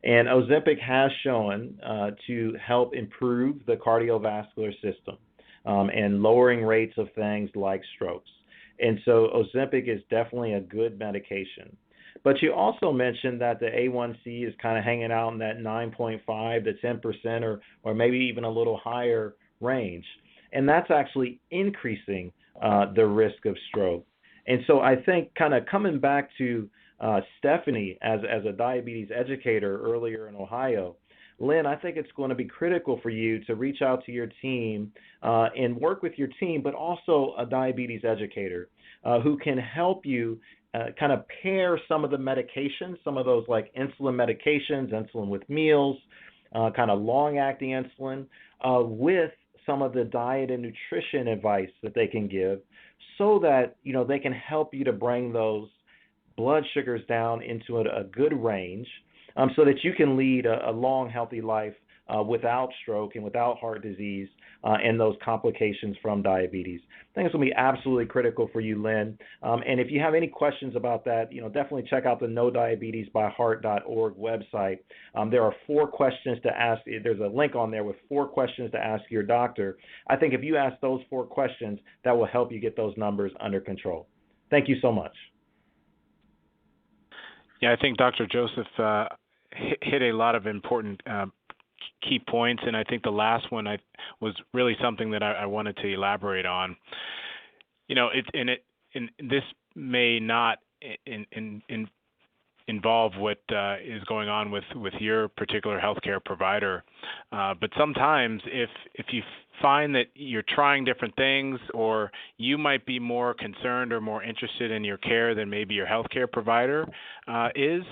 And Ozempic has shown to help improve the cardiovascular system and lowering rates of things like strokes. And so Ozempic is definitely a good medication. But you also mentioned that the A1C is kind of hanging out in that 9.5 to 10% or maybe even a little higher range. And that's actually increasing the risk of stroke. And so I think kind of coming back to Stephanie as a diabetes educator earlier in Ohio, Lynn, I think it's going to be critical for you to reach out to your team and work with your team, but also a diabetes educator who can help you kind of pair some of the medications, some of those like insulin medications, insulin with meals, kind of long-acting insulin, with some of the diet and nutrition advice that they can give so that, they can help you to bring those blood sugars down into a good range so that you can lead a long, healthy life without stroke and without heart disease and those complications from diabetes. I think it's going to be absolutely critical for you, Lynn. And if you have any questions about that, definitely check out the NoDiabetesByHeart.org website. There are 4 questions to ask. There's a link on there with 4 questions to ask your doctor. I think if you ask those 4 questions, that will help you get those numbers under control. Thank you so much. Yeah, I think Dr. Joseph hit a lot of important key points, and I think the last one was really something that I wanted to elaborate on. This may not involve what is going on with your particular healthcare provider, but sometimes if you find that you're trying different things, or you might be more concerned or more interested in your care than maybe your healthcare provider is,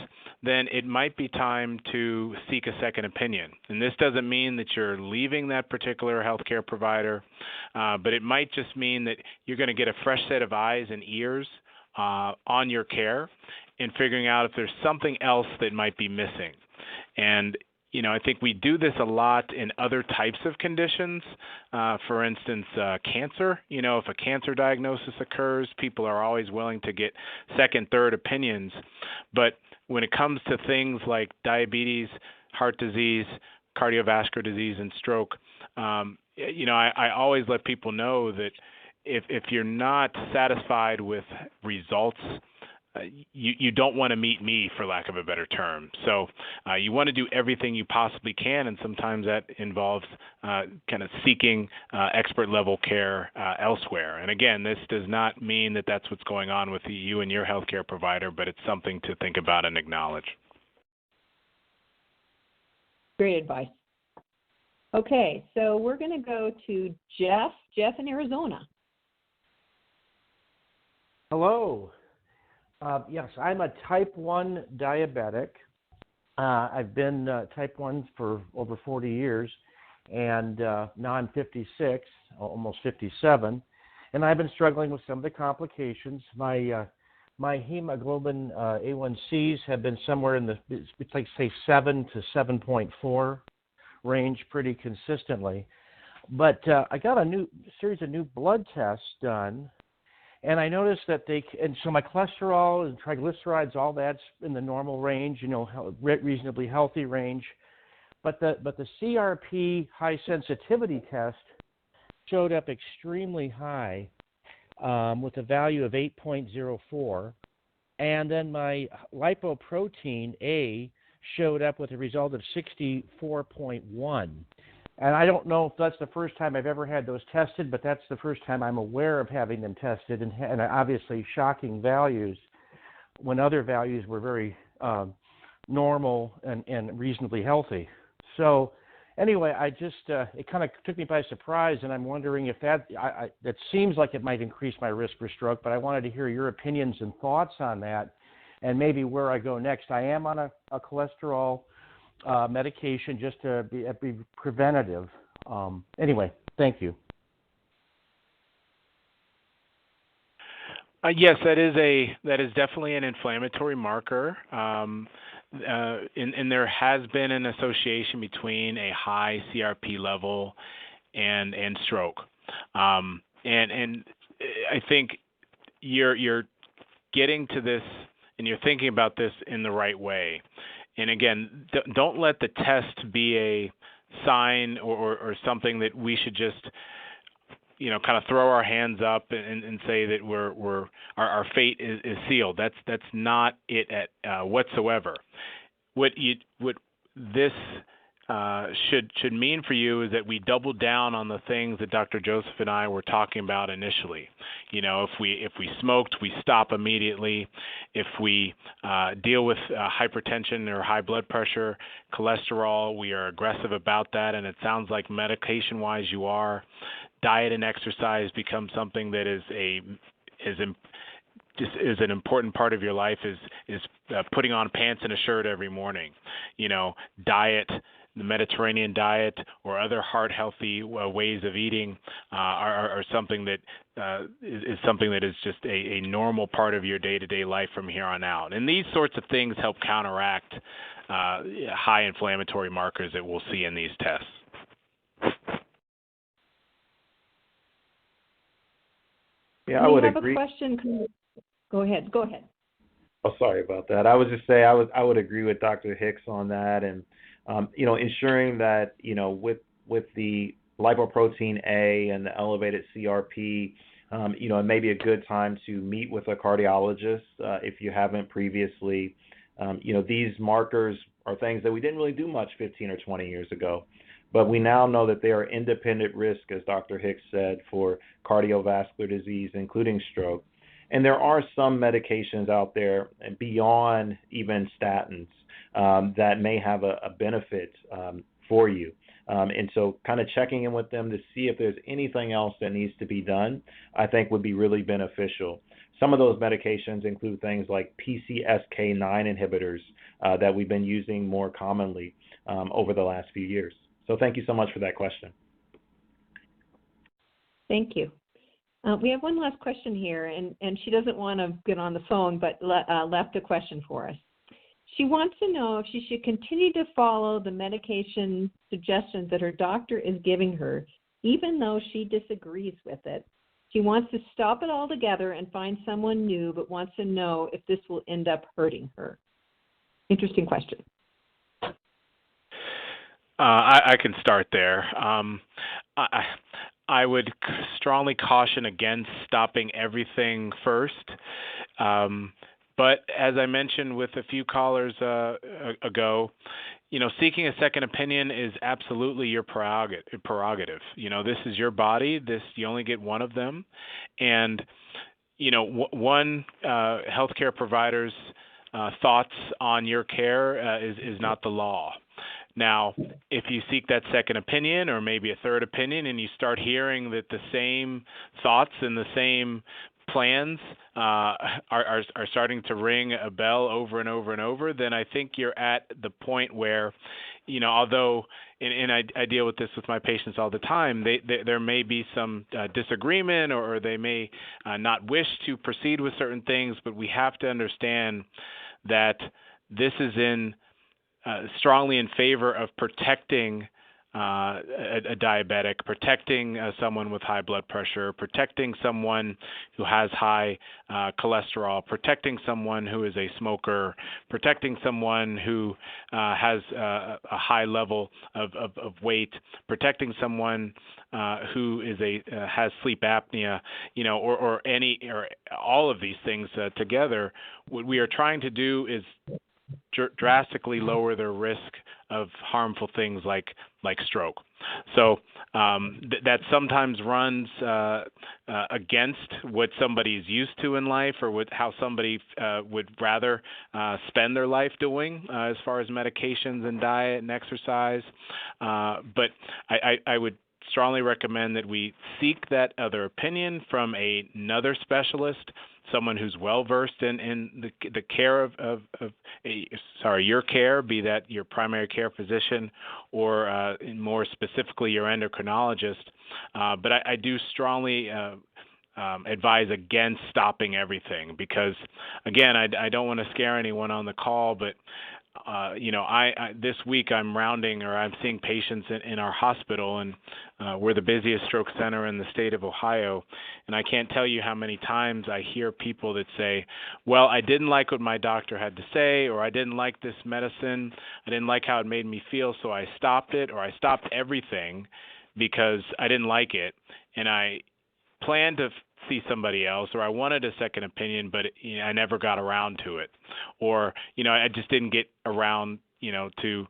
then it might be time to seek a second opinion. And this doesn't mean that you're leaving that particular healthcare provider, but it might just mean that you're going to get a fresh set of eyes and ears on your care and figuring out if there's something else that might be missing. And I think we do this a lot in other types of conditions. For instance, cancer. If a cancer diagnosis occurs, people are always willing to get second, third opinions. But when it comes to things like diabetes, heart disease, cardiovascular disease, and stroke, I always let people know that if you're not satisfied with results, you don't want to meet me, for lack of a better term. So you want to do everything you possibly can, and sometimes that involves kind of seeking expert-level care elsewhere. And again, this does not mean that that's what's going on with you and your healthcare provider, but it's something to think about and acknowledge. Great advice. Okay, so we're going to go to Jeff. Jeff in Arizona. Hello. Yes, I'm a type 1 diabetic. I've been type 1 for over 40 years, and now I'm 56, almost 57, and I've been struggling with some of the complications. My hemoglobin A1Cs have been somewhere in the, it's like, say, 7 to 7.4 range pretty consistently. But I got a new series of new blood tests done, And I noticed that so my cholesterol and triglycerides, all that's in the normal range, reasonably healthy range. But the CRP high sensitivity test showed up extremely high with a value of 8.04. And then my lipoprotein A showed up with a result of 64.1. And I don't know if that's the first time I've ever had those tested, but that's the first time I'm aware of having them tested, and obviously shocking values when other values were very normal and reasonably healthy. So anyway, I just it kind of took me by surprise, and I'm wondering if that seems like it might increase my risk for stroke, but I wanted to hear your opinions and thoughts on that and maybe where I go next. I am on a cholesterol medication just to be preventative. Anyway, thank you. Yes, that is definitely an inflammatory marker, and there has been an association between a high CRP level and stroke. And I think you're getting to this and you're thinking about this in the right way. And again, don't let the test be a sign or something that we should just, kind of throw our hands up and say that our fate is sealed. That's not it whatsoever. What this should mean for you is that we double down on the things that Dr. Joseph and I were talking about initially. If we smoked, we stop immediately. If we deal with hypertension or high blood pressure, cholesterol, we are aggressive about that. And it sounds like medication-wise you are. Diet and exercise become something that is an important part of your life. Is putting on pants and a shirt every morning. Diet. The Mediterranean diet or other heart-healthy ways of eating are something that is something that is just a normal part of your day-to-day life from here on out. And these sorts of things help counteract high inflammatory markers that we'll see in these tests. Yeah, I would agree. We have a question. Go ahead. Oh, sorry about that. I would just say I would agree with Dr. Hicks on that, and ensuring that with the lipoprotein A and the elevated CRP, it may be a good time to meet with a cardiologist if you haven't previously. These markers are things that we didn't really do much 15 or 20 years ago, but we now know that they are independent risk, as Dr. Hicks said, for cardiovascular disease, including stroke. And there are some medications out there beyond even statins that may have a benefit for you. And so kind of checking in with them to see if there's anything else that needs to be done, I think would be really beneficial. Some of those medications include things like PCSK9 inhibitors that we've been using more commonly over the last few years. So thank you so much for that question. Thank you. We have one last question here, and she doesn't want to get on the phone, but left a question for us. She wants to know if she should continue to follow the medication suggestions that her doctor is giving her, even though she disagrees with it. She wants to stop it altogether and find someone new, but wants to know if this will end up hurting her. Interesting question. I can start there. I would strongly caution against stopping everything first. But as I mentioned with a few callers ago, seeking a second opinion is absolutely your prerogative. This is your body. You only get one of them. And, one healthcare provider's thoughts on your care is not the law. Now, if you seek that second opinion or maybe a third opinion and you start hearing that the same thoughts and the same plans are starting to ring a bell over and over and over, then I think you're at the point where, although, and I deal with this with my patients all the time, there may be some disagreement or they may not wish to proceed with certain things, but we have to understand that this is strongly in favor of protecting a diabetic, protecting someone with high blood pressure, protecting someone who has high cholesterol, protecting someone who is a smoker, protecting someone who has a high level of weight, protecting someone who is has sleep apnea, or all of these things together. What we are trying to do is drastically lower their risk of harmful things like stroke. So that sometimes runs against what somebody's used to in life, or how somebody would rather spend their life doing as far as medications and diet and exercise. But I would strongly recommend that we seek that other opinion from another specialist, someone who's well versed in the care of your care, be that your primary care physician or more specifically your endocrinologist. But I do strongly advise against stopping everything, because again, I don't want to scare anyone on the call, but I this week I'm seeing patients in our hospital, and we're the busiest stroke center in the state of Ohio, and I can't tell you how many times I hear people that say, well, I didn't like what my doctor had to say, or I didn't like this medicine, I didn't like how it made me feel, so I stopped it, or I stopped everything because I didn't like it, and I planned to see somebody else, or I wanted a second opinion, but I never got around to it, or I just didn't get around to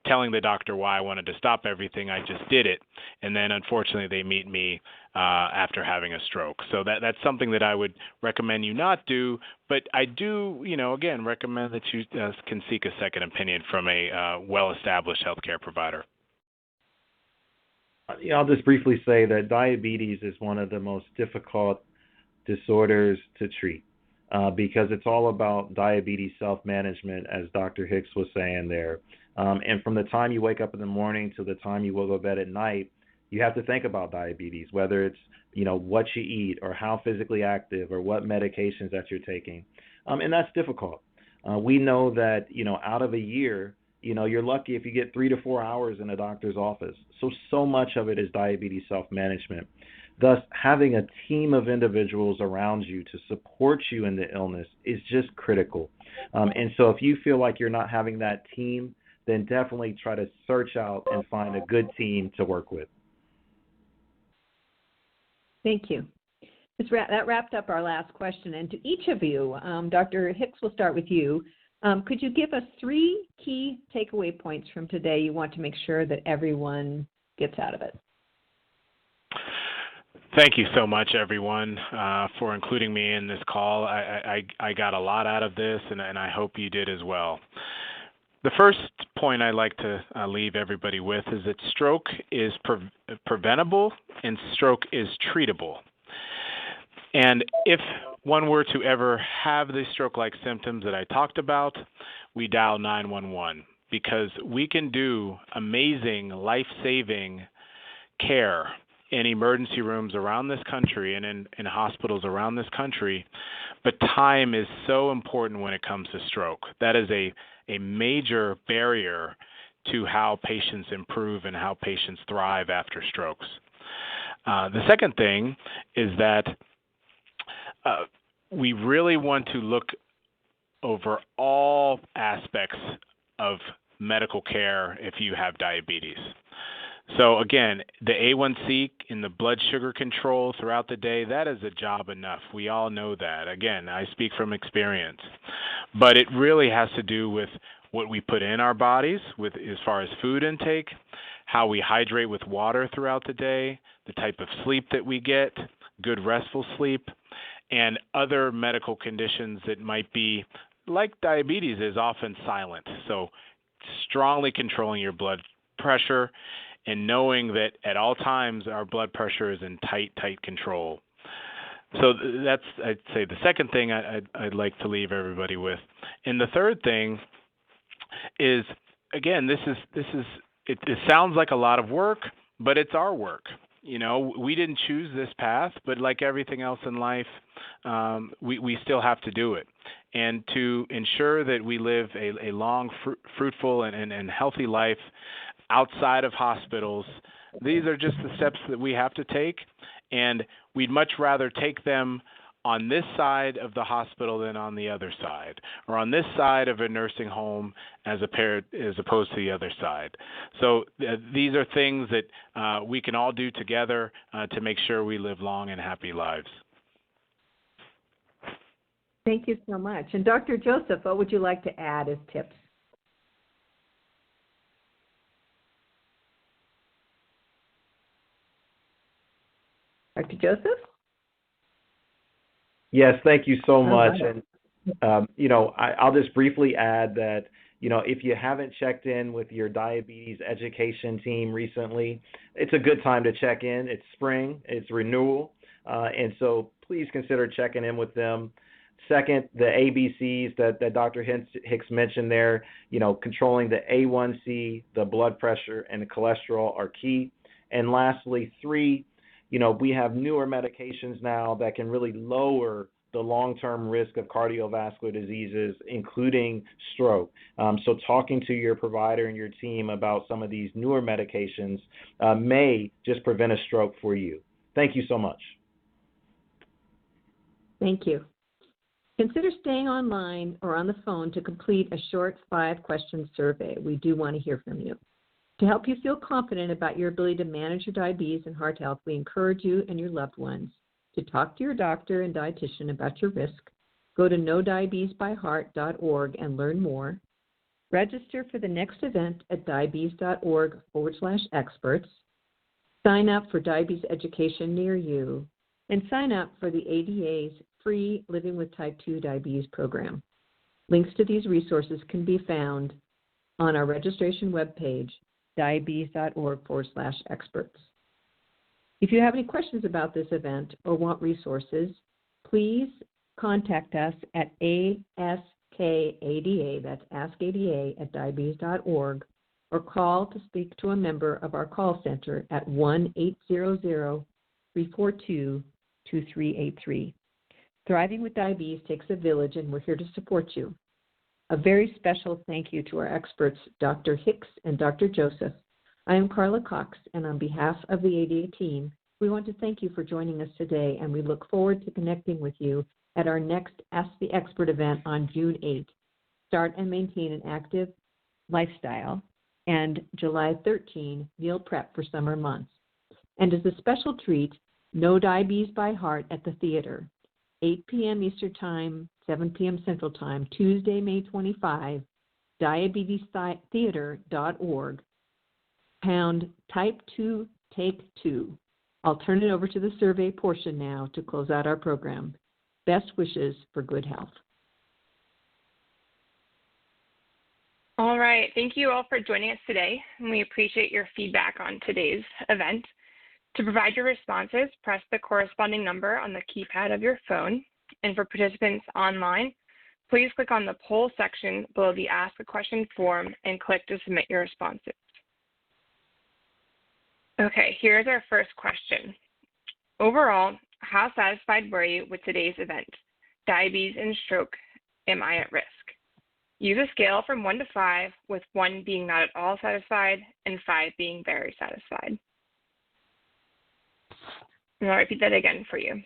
telling the doctor why I wanted to stop everything. I just did it, and then unfortunately they meet me after having a stroke. So that's something that I would recommend you not do, but I do again recommend that you can seek a second opinion from a well-established healthcare provider. I'll just briefly say that diabetes is one of the most difficult disorders to treat because it's all about diabetes self-management, as Dr. Hicks was saying there. And from the time you wake up in the morning to the time you will go to bed at night, you have to think about diabetes, whether it's what you eat, or how physically active, or what medications that you're taking. And that's difficult. We know that out of a year, you're lucky if you get 3 to 4 hours in a doctor's office. So much of it is diabetes self-management. Thus, having a team of individuals around you to support you in the illness is just critical. And so if you feel like you're not having that team, then definitely try to search out and find a good team to work with. Thank you. That wrapped up our last question. And to each of you, Dr. Hicks, we'll start with you. Could you give us 3 key takeaway points from today you want to make sure that everyone gets out of it? Thank you so much, everyone, for including me in this call. I got a lot out of this, and I hope you did as well. The first point I'd like to leave everybody with is that stroke is preventable and stroke is treatable. And if one were to ever have the stroke-like symptoms that I talked about, we dial 911, because we can do amazing, life-saving care in emergency rooms around this country and in hospitals around this country, but time is so important when it comes to stroke. That is a major barrier to how patients improve and how patients thrive after strokes. The second thing is that we really want to look over all aspects of medical care if you have diabetes. So again, the A1C and the blood sugar control throughout the day, that is a job enough. We all know that. Again, I speak from experience. But it really has to do with what we put in our bodies as far as food intake, how we hydrate with water throughout the day, the type of sleep that we get, good restful sleep, and other medical conditions that might be, like diabetes, is often silent. So strongly controlling your blood pressure and knowing that at all times our blood pressure is in tight control. So that's, I'd say, the second thing I'd like to leave everybody with. And the third thing is, again, it sounds like a lot of work, but it's our work. We didn't choose this path, but like everything else in life, we still have to do it. And to ensure that we live a long, fruitful, and healthy life, outside of hospitals. These are just the steps that we have to take, and we'd much rather take them on this side of the hospital than on the other side, or on this side of a nursing home as opposed to the other side. So these are things that we can all do together to make sure we live long and happy lives. Thank you so much. And Dr. Joseph, what would you like to add as tips? Dr. Joseph? Yes, thank you so much. And, I'll just briefly add that, if you haven't checked in with your diabetes education team recently, it's a good time to check in. It's spring, it's renewal, and so please consider checking in with them. Second, the ABCs that Dr. Hicks mentioned there, controlling the A1C, the blood pressure, and the cholesterol are key. And lastly, 3, we have newer medications now that can really lower the long-term risk of cardiovascular diseases, including stroke. So talking to your provider and your team about some of these newer medications may just prevent a stroke for you. Thank you so much. Thank you. Consider staying online or on the phone to complete a short 5-question survey. We do want to hear from you. To help you feel confident about your ability to manage your diabetes and heart health, we encourage you and your loved ones to talk to your doctor and dietitian about your risk. Go to knowdiabetesbyheart.org and learn more. Register for the next event at diabetes.org/experts. Sign up for diabetes education near you, and sign up for the ADA's free Living with Type 2 Diabetes program. Links to these resources can be found on our registration webpage, diabetes.org/experts. If you have any questions about this event or want resources, please contact us at AskADA, that's AskADA at diabetes.org, or call to speak to a member of our call center at 1-800-342-2383. Thriving with diabetes takes a village, and we're here to support you. A very special thank you to our experts, Dr. Hicks and Dr. Joseph. I am Carla Cox, and on behalf of the ADA team, we want to thank you for joining us today, and we look forward to connecting with you at our next Ask the Expert event on June 8th. Start and maintain an active lifestyle, and July 13, meal prep for summer months. And as a special treat, No Diabetes by Heart at the Theater, 8 p.m. Eastern Time, 7 p.m. Central Time, Tuesday, May 25, diabetestheater.org, pound type 2, take 2. I'll turn it over to the survey portion now to close out our program. Best wishes for good health. All right. Thank you all for joining us today, and we appreciate your feedback on today's event. To provide your responses, press the corresponding number on the keypad of your phone. And for participants online, please click on the poll section below the Ask a Question form and click to submit your responses. Okay, here's our first question. Overall, how satisfied were you with today's event? Diabetes and stroke, am I at risk? Use a scale from 1 to 5, with 1 being not at all satisfied and 5 being very satisfied. And I'll repeat that again for you.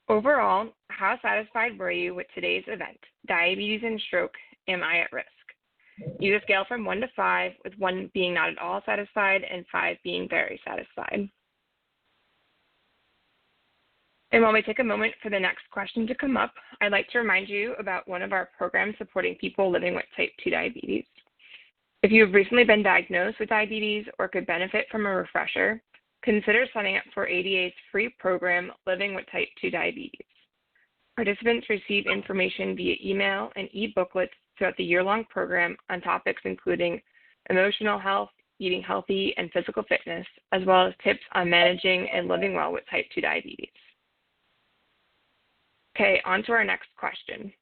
Overall, how satisfied were you with today's event? Diabetes and stroke, am I at risk? Use a scale from 1 to 5, with 1 being not at all satisfied and 5 being very satisfied. And while we take a moment for the next question to come up, I'd like to remind you about one of our programs supporting people living with type 2 diabetes. If you have recently been diagnosed with diabetes or could benefit from a refresher, consider signing up for ADA's free program, Living with Type 2 Diabetes. Participants receive information via email and e-booklets throughout the year-long program on topics including emotional health, eating healthy, and physical fitness, as well as tips on managing and living well with type 2 diabetes. Okay, on to our next question.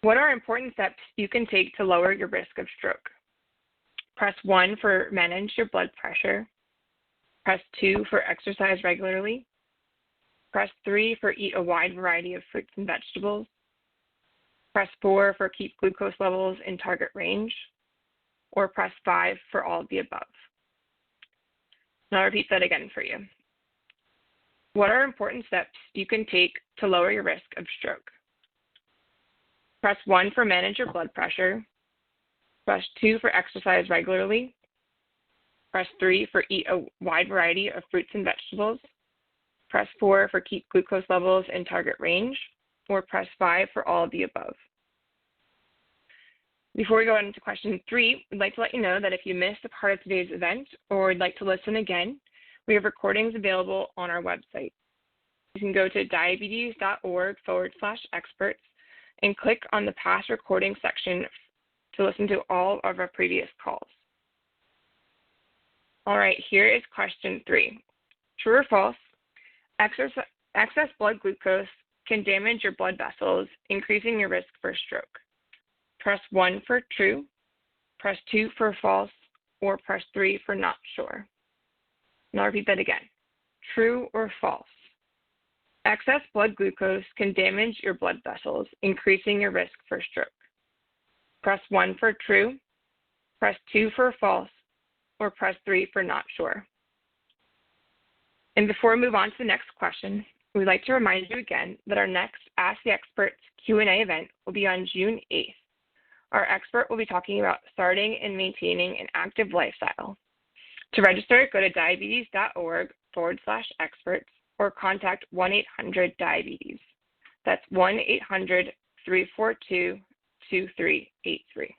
What are important steps you can take to lower your risk of stroke? Press 1 for manage your blood pressure. Press 2 for exercise regularly. Press 3 for eat a wide variety of fruits and vegetables. Press 4 for keep glucose levels in target range. or press 5 for all of the above. And I'll repeat that again for you. What are important steps you can take to lower your risk of stroke? Press 1 for manage your blood pressure. Press 2 for exercise regularly. Press 3 for eat a wide variety of fruits and vegetables. Press 4 for keep glucose levels in target range, or press 5 for all of the above. Before we go into question 3, we'd like to let you know that if you missed a part of today's event or would like to listen again, we have recordings available on our website. You can go to diabetes.org/experts and click on the past recording section to listen to all of our previous calls. All right, here is question 3. True or false? Excess blood glucose can damage your blood vessels, increasing your risk for stroke. Press 1 for true, press 2 for false, or press 3 for not sure. And I'll repeat that again. True or false? Excess blood glucose can damage your blood vessels, increasing your risk for stroke. Press 1 for true, press 2 for false, or press 3 for not sure. And before we move on to the next question, we'd like to remind you again that our next Ask the Experts Q&A event will be on June 8th. Our expert will be talking about starting and maintaining an active lifestyle. To register, go to diabetes.org/experts or contact 1-800-DIABETES. That's 1-800-342-2383.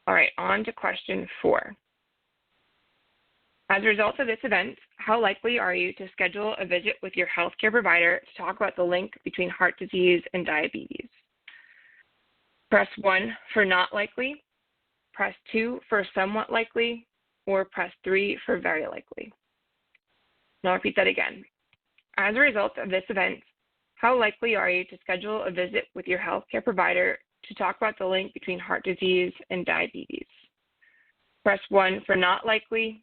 All right, on to question 4. As a result of this event, how likely are you to schedule a visit with your healthcare provider to talk about the link between heart disease and diabetes? Press 1 for not likely, press 2 for somewhat likely, or press 3 for very likely. And I'll repeat that again. As a result of this event, how likely are you to schedule a visit with your healthcare provider to talk about the link between heart disease and diabetes? Press 1 for not likely,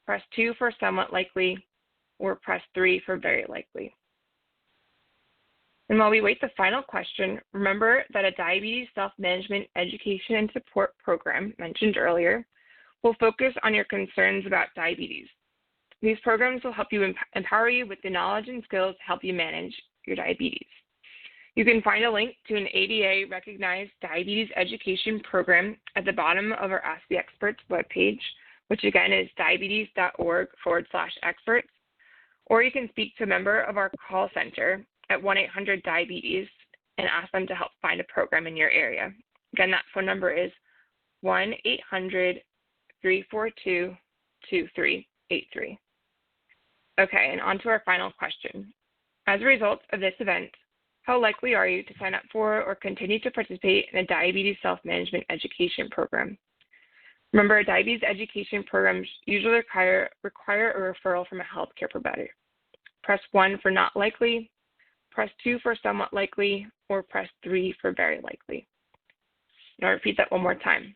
press 2 for somewhat likely, or press 3 for very likely. And while we wait the final question, remember that a diabetes self-management education and support program mentioned earlier will focus on your concerns about diabetes. These programs will help you empower you with the knowledge and skills to help you manage your diabetes. You can find a link to an ADA-recognized diabetes education program at the bottom of our Ask the Experts webpage, which again is diabetes.org/experts, or you can speak to a member of our call center at 1-800-DIABETES and ask them to help find a program in your area. Again, that phone number is 1-800-342-2383. Okay, and on to our final question. As a result of this event, how likely are you to sign up for or continue to participate in a diabetes self-management education program? Remember, diabetes education programs usually require a referral from a healthcare provider. Press 1 for not likely, press 2 for somewhat likely, or press 3 for very likely. And I'll repeat that one more time.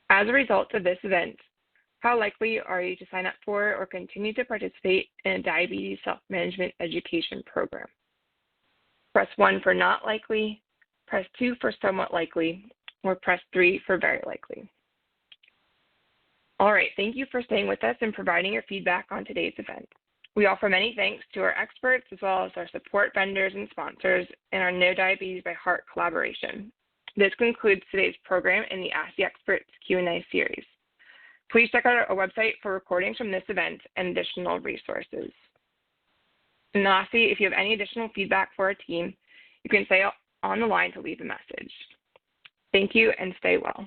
As a result of this event, how likely are you to sign up for or continue to participate in a diabetes self-management education program? Press 1 for not likely, press 2 for somewhat likely, or press 3 for very likely. All right, thank you for staying with us and providing your feedback on today's event. We offer many thanks to our experts as well as our support vendors and sponsors in our No Diabetes by Heart collaboration. This concludes today's program in the Ask the Experts Q&A series. Please check out our website for recordings from this event and additional resources. And lastly, if you have any additional feedback for our team, you can stay on the line to leave a message. Thank you and stay well.